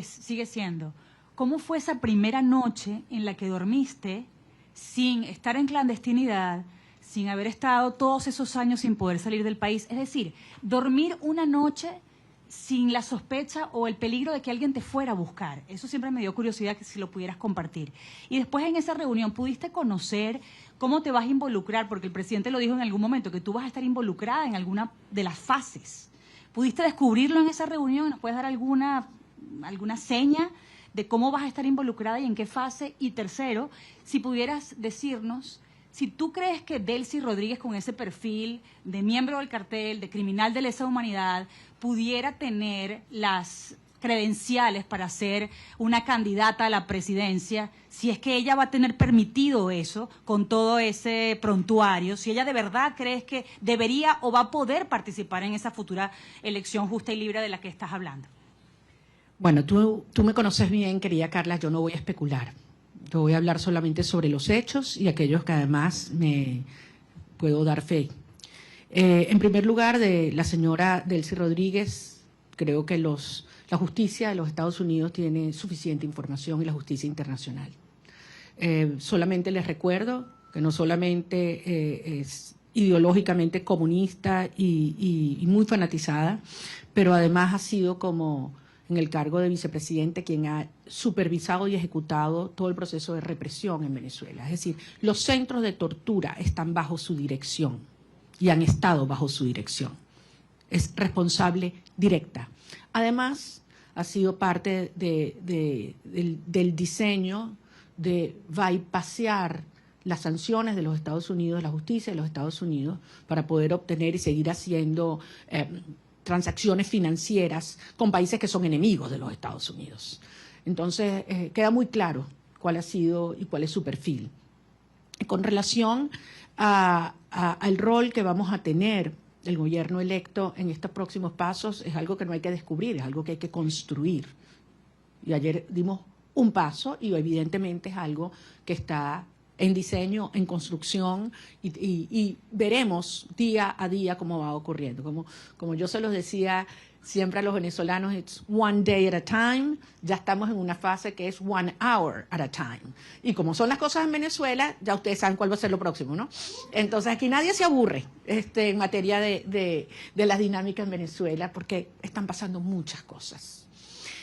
sigue siendo, ¿cómo fue esa primera noche en la que dormiste sin estar en clandestinidad, sin haber estado todos esos años sin poder salir del país? Es decir, dormir una noche sin la sospecha o el peligro de que alguien te fuera a buscar. Eso siempre me dio curiosidad, que si lo pudieras compartir. Y después, en esa reunión, ¿pudiste conocer cómo te vas a involucrar? Porque el presidente lo dijo en algún momento, que tú vas a estar involucrada en alguna de las fases. ¿Pudiste descubrirlo en esa reunión? ¿Nos puedes dar alguna seña de cómo vas a estar involucrada y en qué fase? Y tercero, si pudieras decirnos si tú crees que Delcy Rodríguez, con ese perfil de miembro del cartel, de criminal de lesa humanidad, pudiera tener las credenciales para ser una candidata a la presidencia, si es que ella va a tener permitido eso con todo ese prontuario, si ella de verdad crees que debería o va a poder participar en esa futura elección justa y libre de la que estás hablando. Bueno, tú me conoces bien, querida Carla, yo no voy a especular. Yo voy a hablar solamente sobre los hechos y aquellos que además me puedo dar fe. En primer lugar, de la señora Delcy Rodríguez, creo que la justicia de los Estados Unidos tiene suficiente información, y la justicia internacional. Solamente les recuerdo que no solamente ideológicamente comunista y muy fanatizada, pero además ha sido como en el cargo de vicepresidente quien ha supervisado y ejecutado todo el proceso de represión en Venezuela. Es decir, los centros de tortura están bajo su dirección y han estado bajo su dirección. Es responsable directa. Además, ha sido parte del diseño de bypassear las sanciones de los Estados Unidos, la justicia de los Estados Unidos, para poder obtener y seguir haciendo transacciones financieras con países que son enemigos de los Estados Unidos. Entonces, queda muy claro cuál ha sido y cuál es su perfil. Con relación al rol que vamos a tener el gobierno electo en estos próximos pasos, es algo que no hay que descubrir, es algo que hay que construir. Y ayer dimos un paso y evidentemente es algo que está en diseño, en construcción y veremos día a día cómo va ocurriendo. Como yo se los decía siempre a los venezolanos, it's one day at a time, ya estamos en una fase que es 1 hour at a time. Y como son las cosas en Venezuela, ya ustedes saben cuál va a ser lo próximo, ¿no? Entonces aquí nadie se aburre en materia de las dinámicas en Venezuela porque están pasando muchas cosas.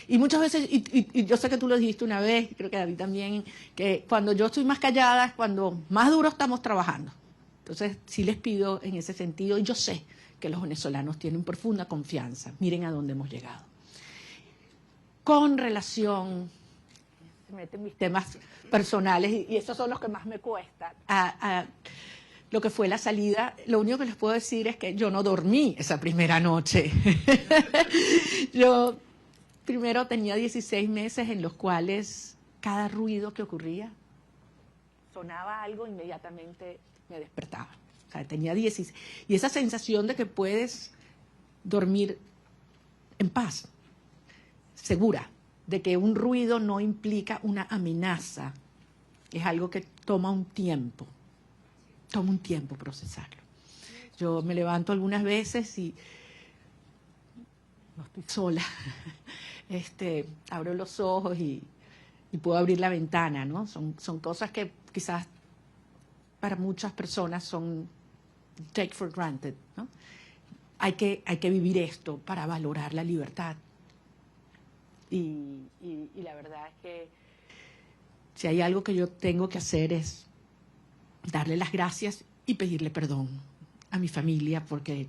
Y muchas veces, y yo sé que tú lo dijiste una vez, creo que David también, que cuando yo estoy más callada es cuando más duro estamos trabajando. Entonces, sí les pido en ese sentido, y yo sé que los venezolanos tienen profunda confianza. Miren a dónde hemos llegado. Con relación, se meten mis temas personales, y esos son los que más me cuestan, a lo que fue la salida, lo único que les puedo decir es que yo no dormí esa primera noche. Yo primero tenía 16 meses en los cuales cada ruido que ocurría, sonaba algo, inmediatamente me despertaba. O sea, tenía 16. Y esa sensación de que puedes dormir en paz, segura, de que un ruido no implica una amenaza, es algo que toma un tiempo procesarlo. Yo me levanto algunas veces y no estoy sola. Abro los ojos y puedo abrir la ventana, ¿no? Son cosas que quizás para muchas personas son take for granted, ¿no? Hay que vivir esto para valorar la libertad. Y la verdad es que si hay algo que yo tengo que hacer es darle las gracias y pedirle perdón a mi familia, porque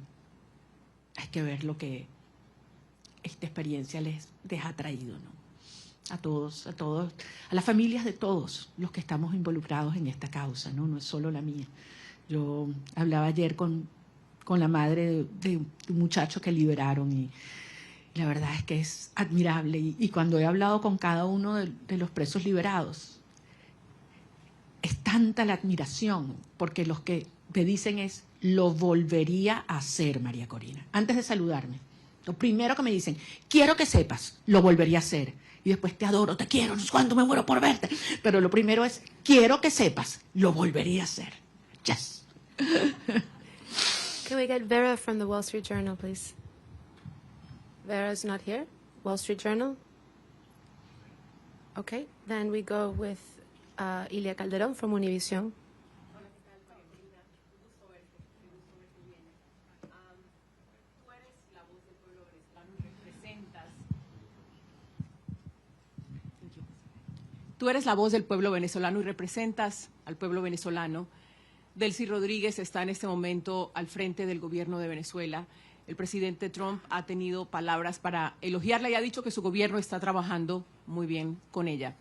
hay que ver lo que esta experiencia les ha traído, ¿no? A todos, a las familias de todos los que estamos involucrados en esta causa, ¿no? No es solo la mía. Yo hablaba ayer con la madre de un muchacho que liberaron y la verdad es que es admirable. Y cuando he hablado con cada uno de los presos liberados, es tanta la admiración, porque los que me dicen es, lo volvería a hacer, María Corina. Antes de saludarme, lo primero que me dicen, quiero que sepas, lo volvería a hacer. Y después, te adoro, te quiero, no sé cuánto me muero por verte. Pero lo primero es, quiero que sepas, lo volvería a hacer. Yes. Can we get Vera from the Wall Street Journal, please? Vera's not here. Wall Street Journal. Okay, then we go with Ilia Calderón from Univision. Tú eres la voz del pueblo venezolano y representas al pueblo venezolano. Delcy Rodríguez está en este momento al frente del gobierno de Venezuela. El presidente Trump ha tenido palabras para elogiarla y ha dicho que su gobierno está trabajando muy bien con ella.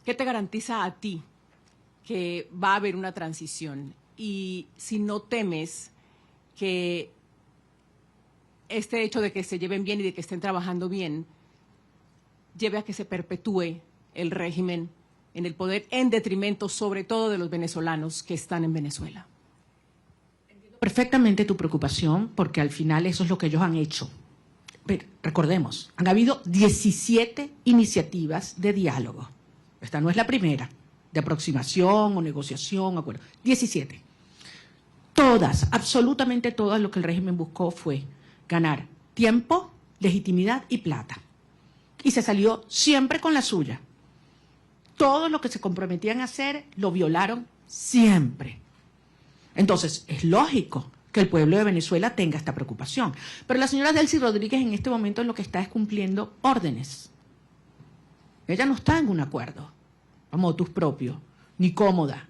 ¿Qué te garantiza a ti que va a haber una transición? Y si no temes que este hecho de que se lleven bien y de que estén trabajando bien lleve a que se perpetúe el régimen en el poder en detrimento sobre todo de los venezolanos que están en Venezuela. Entiendo perfectamente tu preocupación, porque al final eso es lo que ellos han hecho. Pero recordemos, han habido 17 iniciativas de diálogo. Esta no es la primera, de aproximación o negociación, acuerdo. 17. Todas, absolutamente todas, lo que el régimen buscó fue ganar tiempo, legitimidad y plata. Y se salió siempre con la suya. Todo lo que se comprometían a hacer lo violaron siempre. Entonces, es lógico que el pueblo de Venezuela tenga esta preocupación. Pero la señora Delcy Rodríguez en este momento lo que está es cumpliendo órdenes. Ella no está en un acuerdo a motus propio, ni cómoda.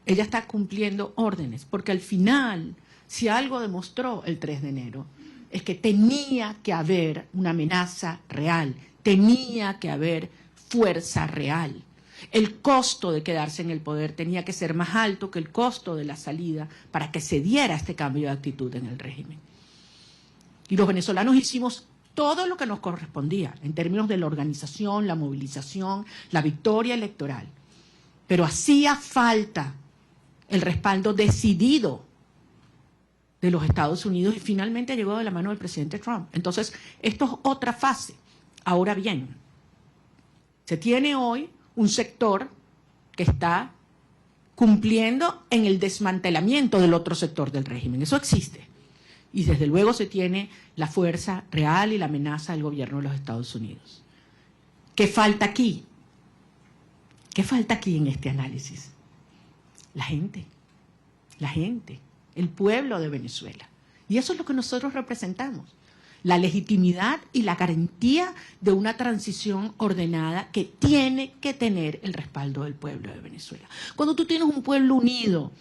Ella está cumpliendo órdenes, porque al final, si algo demostró el 3 de enero, es que tenía que haber una amenaza real, tenía que haber fuerza real. El costo de quedarse en el poder tenía que ser más alto que el costo de la salida para que se diera este cambio de actitud en el régimen. Y los venezolanos hicimos todo lo que nos correspondía en términos de la organización, la movilización, la victoria electoral. Pero hacía falta el respaldo decidido de los Estados Unidos y finalmente llegó de la mano del presidente Trump. Entonces, esto es otra fase. Ahora bien, se tiene hoy un sector que está cumpliendo en el desmantelamiento del otro sector del régimen. Eso existe. Y desde luego se tiene la fuerza real y la amenaza del gobierno de los Estados Unidos. ¿Qué falta aquí? ¿Qué falta aquí en este análisis? La gente, el pueblo de Venezuela. Y eso es lo que nosotros representamos. La legitimidad y la garantía de una transición ordenada que tiene que tener el respaldo del pueblo de Venezuela. Cuando tú tienes un pueblo unido,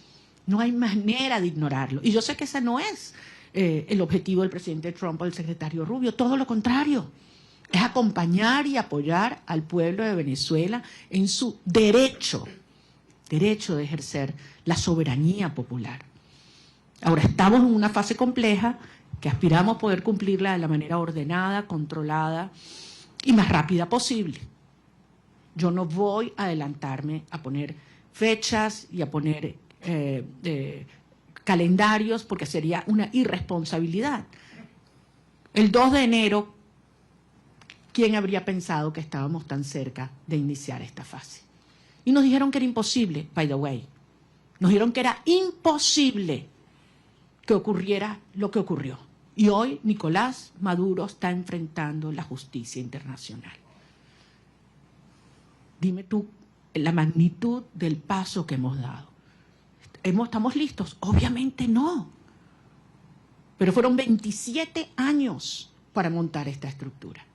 no hay manera de ignorarlo. Y yo sé que ese no es el objetivo del presidente Trump o del secretario Rubio, todo lo contrario. Es acompañar y apoyar al pueblo de Venezuela en su derecho de ejercer la soberanía popular. Ahora, estamos en una fase compleja que aspiramos poder cumplirla de la manera ordenada, controlada y más rápida posible. Yo no voy a adelantarme a poner fechas y a poner calendarios porque sería una irresponsabilidad. El 2 de enero, ¿quién habría pensado que estábamos tan cerca de iniciar esta fase? Y nos dijeron que era imposible, by the way. Nos dijeron que era imposible que ocurriera lo que ocurrió. Y hoy Nicolás Maduro está enfrentando la justicia internacional. Dime tú la magnitud del paso que hemos dado. ¿Estamos listos? Obviamente no. Pero fueron 27 años para montar esta estructura.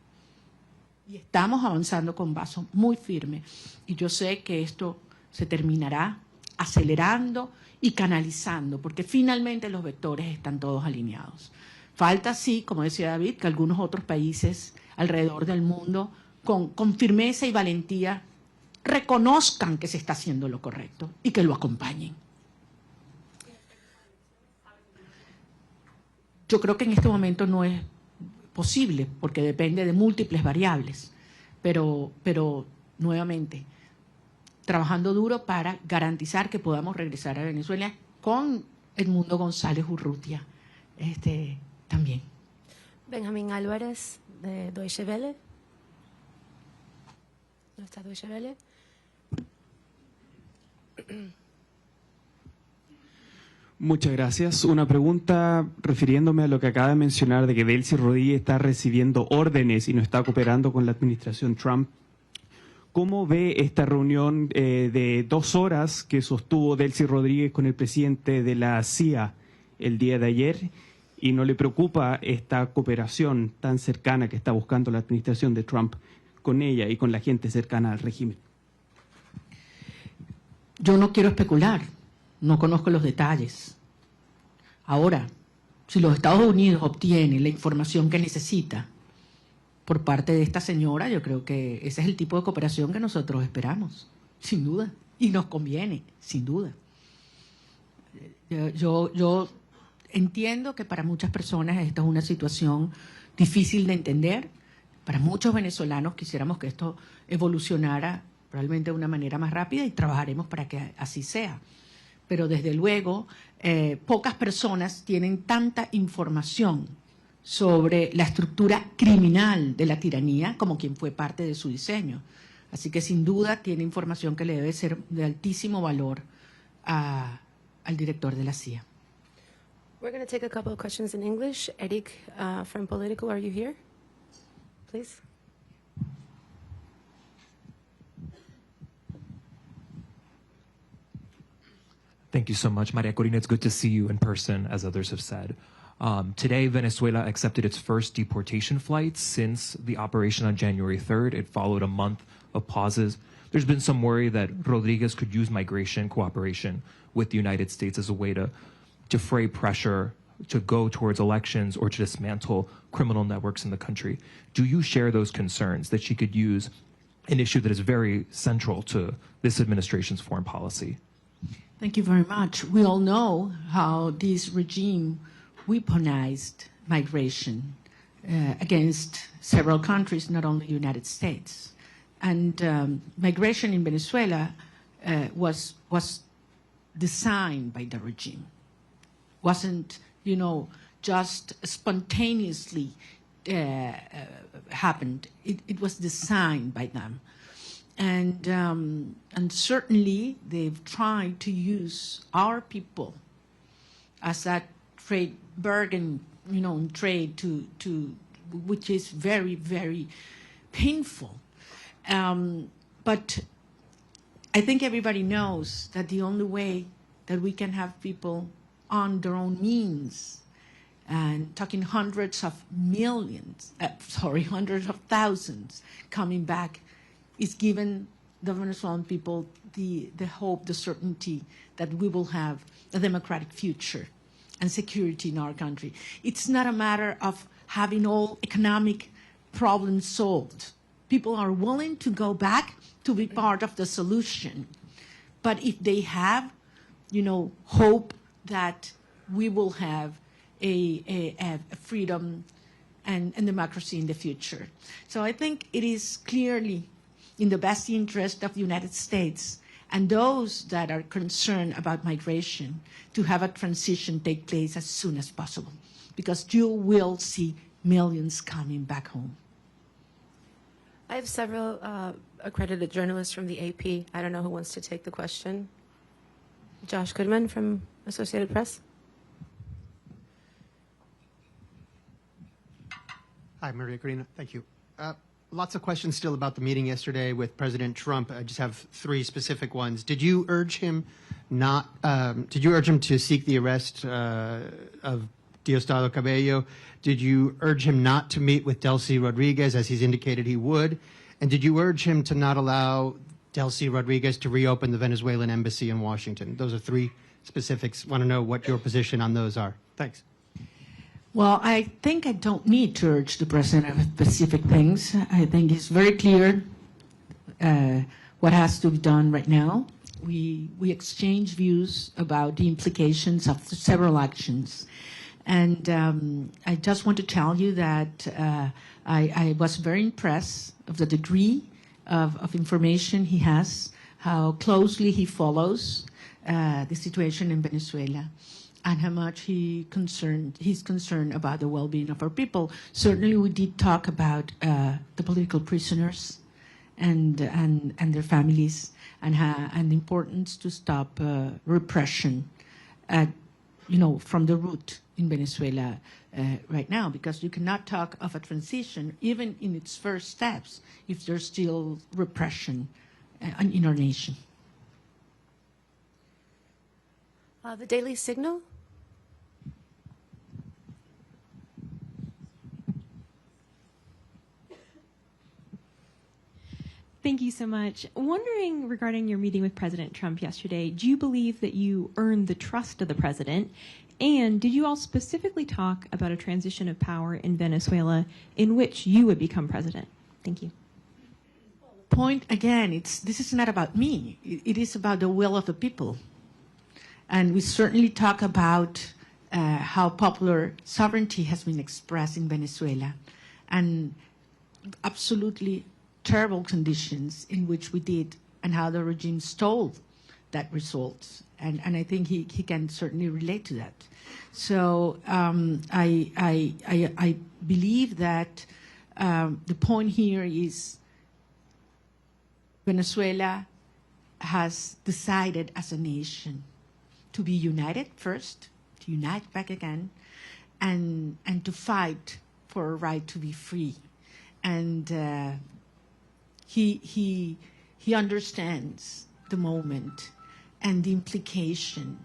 Y estamos avanzando con paso muy firme. Y yo sé que esto se terminará acelerando y canalizando, porque finalmente los vectores están todos alineados. Falta, sí, como decía David, que algunos otros países alrededor del mundo, con firmeza y valentía, reconozcan que se está haciendo lo correcto y que lo acompañen. Yo creo que en este momento no es posible, porque depende de múltiples variables, pero nuevamente, trabajando duro para garantizar que podamos regresar a Venezuela con Edmundo González Urrutia también. Benjamín Álvarez, de Deutsche Welle. ¿No está Deutsche Welle? Muchas gracias. Una pregunta refiriéndome a lo que acaba de mencionar de que Delcy Rodríguez está recibiendo órdenes y no está cooperando con la administración Trump. ¿Cómo ve esta reunión de 2 horas que sostuvo Delcy Rodríguez con el presidente de la CIA el día de ayer? ¿Y no le preocupa esta cooperación tan cercana que está buscando la administración de Trump con ella y con la gente cercana al régimen? Yo no quiero especular, no conozco los detalles. Ahora, si los Estados Unidos obtienen la información que necesita por parte de esta señora, yo creo que ese es el tipo de cooperación que nosotros esperamos, sin duda, y nos conviene, sin duda. Yo entiendo que para muchas personas esta es una situación difícil de entender. Para muchos venezolanos quisiéramos que esto evolucionara probablemente de una manera más rápida y trabajaremos para que así sea. Pero desde luego, pocas personas tienen tanta información sobre la estructura criminal de la tiranía como quien fue parte de su diseño. Así que sin duda tiene información que le debe ser de altísimo valor al director de la CIA. We're going to take a couple of questions in English. Eric from Political, are you here? Please. Thank you so much, María Corina. It's good to see you in person, as others have said. Today, Venezuela accepted its first deportation flights since the operation on January 3rd. It followed a month of pauses. There's been some worry that Rodriguez could use migration cooperation with the United States as a way to defray pressure to go towards elections or to dismantle criminal networks in the country. Do you share those concerns that she could use an issue that is very central to this administration's foreign policy? Thank you very much. We all know how this regime weaponized migration against several countries, not only the United States. And migration in Venezuela was designed by the regime. Wasn't, just spontaneously happened. It was designed by them. And certainly they've tried to use our people as that trade bargain, in trade to which is very, very painful. But I think everybody knows that the only way that we can have people on their own means, and talking hundreds of thousands coming back, is given the Venezuelan people the hope, the certainty that we will have a democratic future and security in our country. It's not a matter of having all economic problems solved. People are willing to go back to be part of the solution. But if they have, hope that we will have a freedom and democracy in the future. So I think it is clearly in the best interest of the United States and those that are concerned about migration to have a transition take place as soon as possible, because you will see millions coming back home. I have several accredited journalists from the AP. I don't know who wants to take the question. Josh Goodman from Associated Press. Hi, Maria Corina. Thank you. Lots of questions still about the meeting yesterday with President Trump. I just have three specific ones. Did you urge him to seek the arrest of Diosdado Cabello? Did you urge him not to meet with Delcy Rodriguez, as he's indicated he would? And did you urge him to not allow Delcy Rodriguez to reopen the Venezuelan embassy in Washington? Those are three specifics. Want to know what your position on those are. Thanks. Well, I think I don't need to urge the president of specific things. I think it's very clear what has to be done right now. We exchange views about the implications of several actions. And I just want to tell you that I was very impressed of the degree of information he has, how closely he follows the situation in Venezuela, and how much he's concerned about the well-being of our people. Certainly, we did talk about the political prisoners and their families, and the importance to stop repression from the root in Venezuela right now, because you cannot talk of a transition, even in its first steps, if there's still repression in our nation. The Daily Signal. Thank you so much. Wondering regarding your meeting with President Trump yesterday, do you believe that you earned the trust of the president? And did you all specifically talk about a transition of power in Venezuela in which you would become president? Thank you. Point again, this is not about me. It is about the will of the people. And we certainly talk about how popular sovereignty has been expressed in Venezuela, and absolutely terrible conditions in which we did, and how the regime stole that result. And I think he can certainly relate to that. So I believe that the point here is Venezuela has decided as a nation to be united first, to unite back again, and to fight for a right to be free. And he understands the moment, and the implication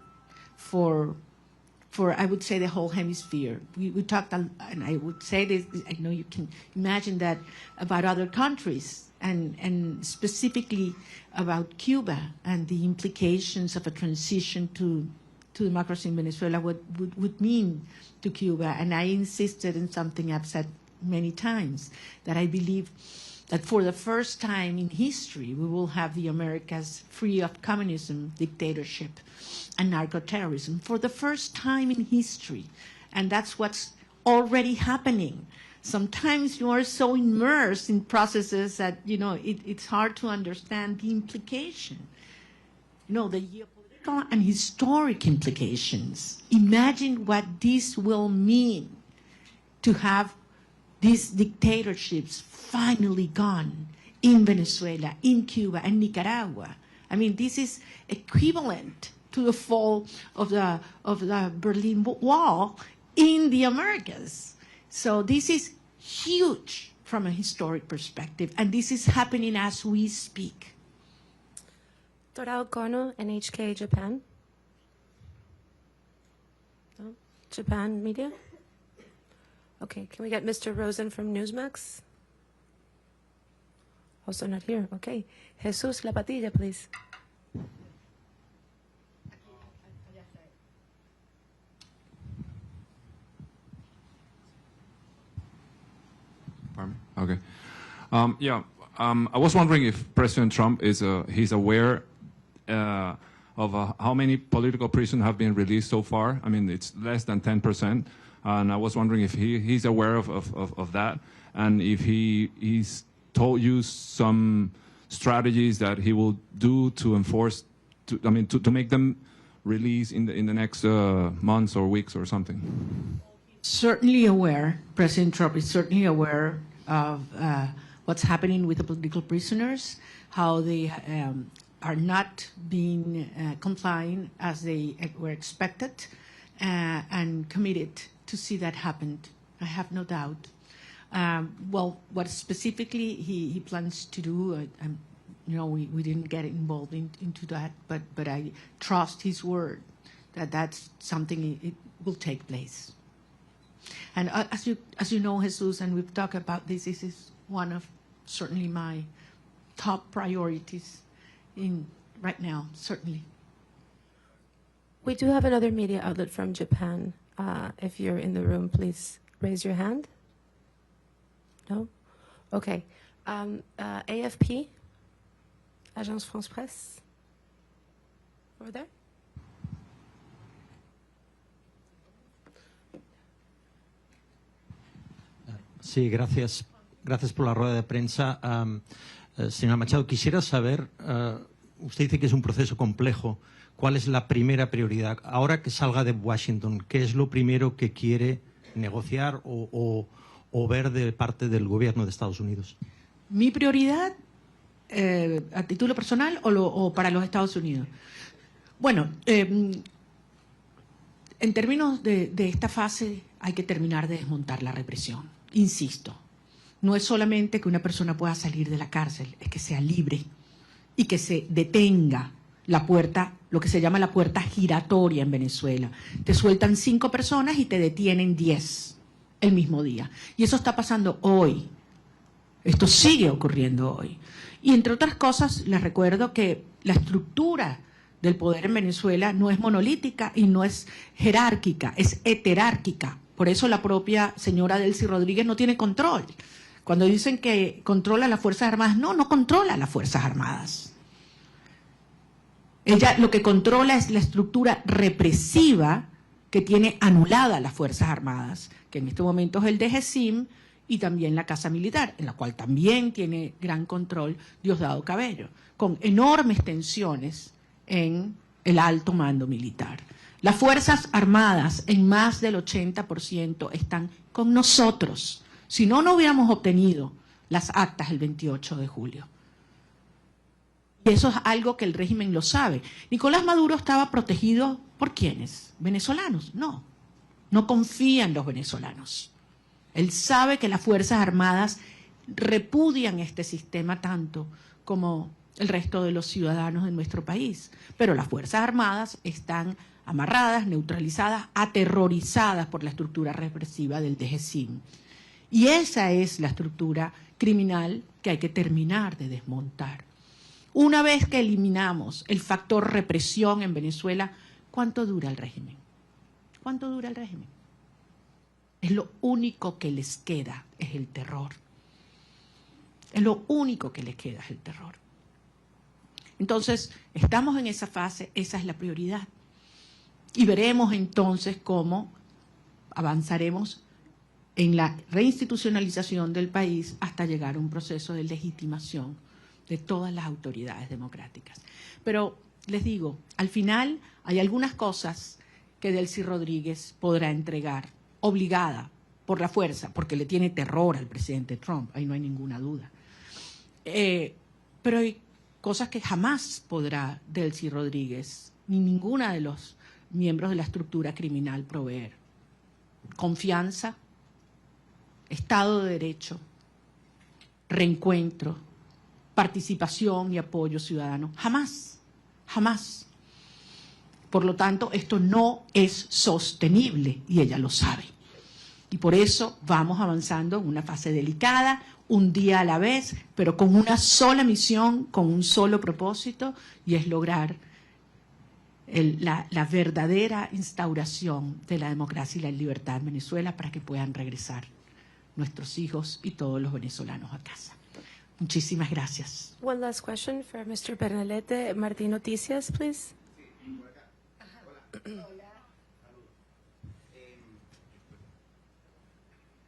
for I would say, the whole hemisphere. We talked, and I would say this, I know you can imagine that about other countries, and specifically about Cuba and the implications of a transition to democracy in Venezuela, what would mean to Cuba. And I insisted in something I've said many times, that I believe that for the first time in history, we will have the Americas free of communism, dictatorship, and narco-terrorism for the first time in history. And that's what's already happening. Sometimes you are so immersed in processes that, it's hard to understand the implication. The geopolitical and historic implications. Imagine what this will mean to have these dictatorships finally gone in Venezuela, in Cuba, and Nicaragua. I mean, this is equivalent to the fall of the Berlin Wall in the Americas. So this is huge from a historic perspective, and this is happening as we speak. Torao Kono, NHK Japan. No? Japan media? Okay, can we get Mr. Rosen from Newsmax? Also not here. Okay. Jesus La Patilla, please. Pardon me? Okay. I was wondering if President Trump he's aware of how many political prisoners have been released so far. I mean, it's less than 10%. And I was wondering if he's aware of that, and if he's told you some strategies that he will do to enforce, to make them release in the next months or weeks or something. Certainly aware. President Trump is certainly aware of what's happening with the political prisoners, how they are not being complying as they were expected, and committed to see that happen. I have no doubt. Well, what specifically he plans to do, we didn't get involved into that, but I trust his word that that's something it will take place. And as you know, Jesus, and we've talked about this is one of certainly my top priorities right now, certainly. We do have another media outlet from Japan. If you're in the room, please raise your hand. No? Okay. AFP, Agence France Presse, over there. Sí, gracias. Gracias por la rueda de prensa. Señora Machado, quisiera saber, usted dice que es un proceso complejo. ¿Cuál es la primera prioridad? Ahora que salga de Washington, ¿qué es lo primero que quiere negociar o ver de parte del gobierno de Estados Unidos? Mi prioridad, a título personal o para los Estados Unidos. Bueno, en términos de esta fase hay que terminar de desmontar la represión. Insisto, no es solamente que una persona pueda salir de la cárcel, es que sea libre y que se detenga la puerta, lo que se llama la puerta giratoria en Venezuela. Te sueltan 5 personas y te detienen 10 el mismo día. Y eso está pasando hoy. Esto sigue ocurriendo hoy. Y entre otras cosas, les recuerdo que la estructura del poder en Venezuela no es monolítica y no es jerárquica, es heterárquica. Por eso la propia señora Delcy Rodríguez no tiene control. Cuando dicen que controla las Fuerzas Armadas, no controla las Fuerzas Armadas. Ella lo que controla es la estructura represiva que tiene anulada las Fuerzas Armadas, que en este momento es el DGCIM y también la Casa Militar, en la cual también tiene gran control Diosdado Cabello, con enormes tensiones en el alto mando militar. Las Fuerzas Armadas, en más del 80%, están con nosotros. Si no, no hubiéramos obtenido las actas el 28 de julio. Y eso es algo que el régimen lo sabe. Nicolás Maduro estaba protegido ¿por quiénes? ¿Venezolanos? No. No confía en los venezolanos. Él sabe que las Fuerzas Armadas repudian este sistema tanto como el resto de los ciudadanos de nuestro país. Pero las Fuerzas Armadas están amarradas, neutralizadas, aterrorizadas por la estructura represiva del DGCIM. Y esa es la estructura criminal que hay que terminar de desmontar. Una vez que eliminamos el factor represión en Venezuela, ¿cuánto dura el régimen? ¿Cuánto dura el régimen? Es lo único que les queda, es el terror. Es lo único que les queda, es el terror. Entonces, estamos en esa fase, esa es la prioridad. Y veremos entonces cómo avanzaremos en la reinstitucionalización del país hasta llegar a un proceso de legitimación de todas las autoridades democráticas. Pero les digo, al final hay algunas cosas que Delcy Rodríguez podrá entregar, obligada por la fuerza, porque le tiene terror al presidente Trump, ahí no hay ninguna duda. Pero hay cosas que jamás podrá Delcy Rodríguez ni ninguna de los miembros de la estructura criminal proveer. Confianza, Estado de Derecho, reencuentro, participación y apoyo ciudadano. Jamás, jamás. Por lo tanto, esto no es sostenible y ella lo sabe. Y por eso vamos avanzando en una fase delicada, un día a la vez, pero con una sola misión, con un solo propósito, y es lograr la verdadera instauración de la democracia y la libertad en Venezuela para que puedan regresar nuestros hijos y todos los venezolanos a casa. Muchísimas gracias. One last question for Mr. Bernalete. Martín Noticias, please.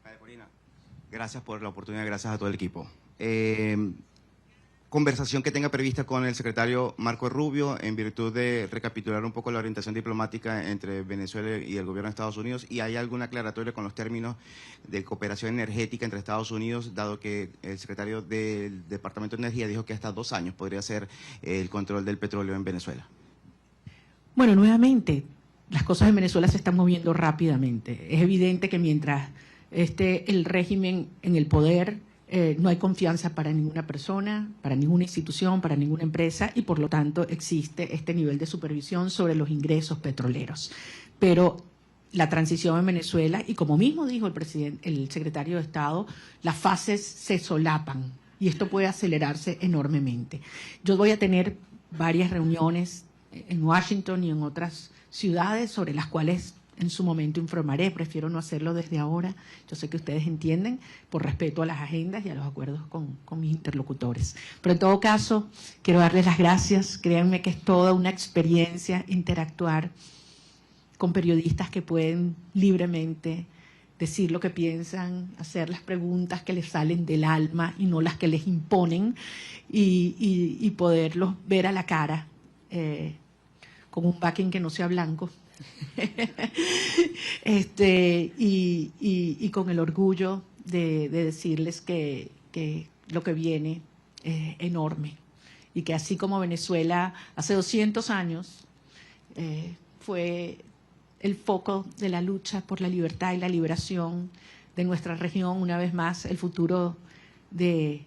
María Corina, gracias por la oportunidad, gracias a todo el equipo. Conversación que tenga prevista con el secretario Marco Rubio en virtud de recapitular un poco la orientación diplomática entre Venezuela y el gobierno de Estados Unidos, y hay alguna aclaratoria con los términos de cooperación energética entre Estados Unidos, dado que el secretario del Departamento de Energía dijo que hasta 2 años podría ser el control del petróleo en Venezuela. Bueno, nuevamente, las cosas en Venezuela se están moviendo rápidamente. Es evidente que mientras esté el régimen en el poder, no hay confianza para ninguna persona, para ninguna institución, para ninguna empresa, y por lo tanto existe este nivel de supervisión sobre los ingresos petroleros. Pero la transición en Venezuela, y como mismo dijo el secretario de Estado, las fases se solapan y esto puede acelerarse enormemente. Yo voy a tener varias reuniones en Washington y en otras ciudades sobre las cuales en su momento informaré, prefiero no hacerlo desde ahora. Yo sé que ustedes entienden, por respeto a las agendas y a los acuerdos con mis interlocutores. Pero en todo caso, quiero darles las gracias. Créanme que es toda una experiencia interactuar con periodistas que pueden libremente decir lo que piensan, hacer las preguntas que les salen del alma y no las que les imponen, y poderlos ver a la cara con un backing que no sea blanco. Y con el orgullo de decirles que lo que viene es enorme y que así como Venezuela hace 200 años fue el foco de la lucha por la libertad y la liberación de nuestra región, una vez más el futuro de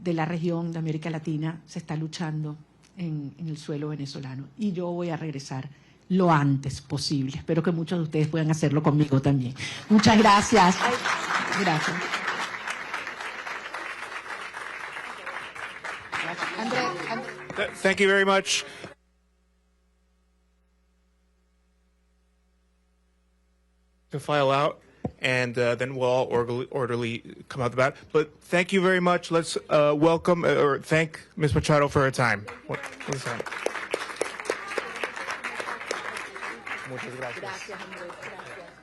la región de América Latina se está luchando en el suelo venezolano, y yo voy a regresar lo antes posible. Espero que muchos de ustedes puedan hacerlo conmigo también. Muchas gracias. Gracias. Thank you very much. To file out, and then we'll all orderly come out the bat. But thank you very much. Let's welcome or thank Ms. Machado for her time. Muchas gracias. Gracias, Andrés. Gracias.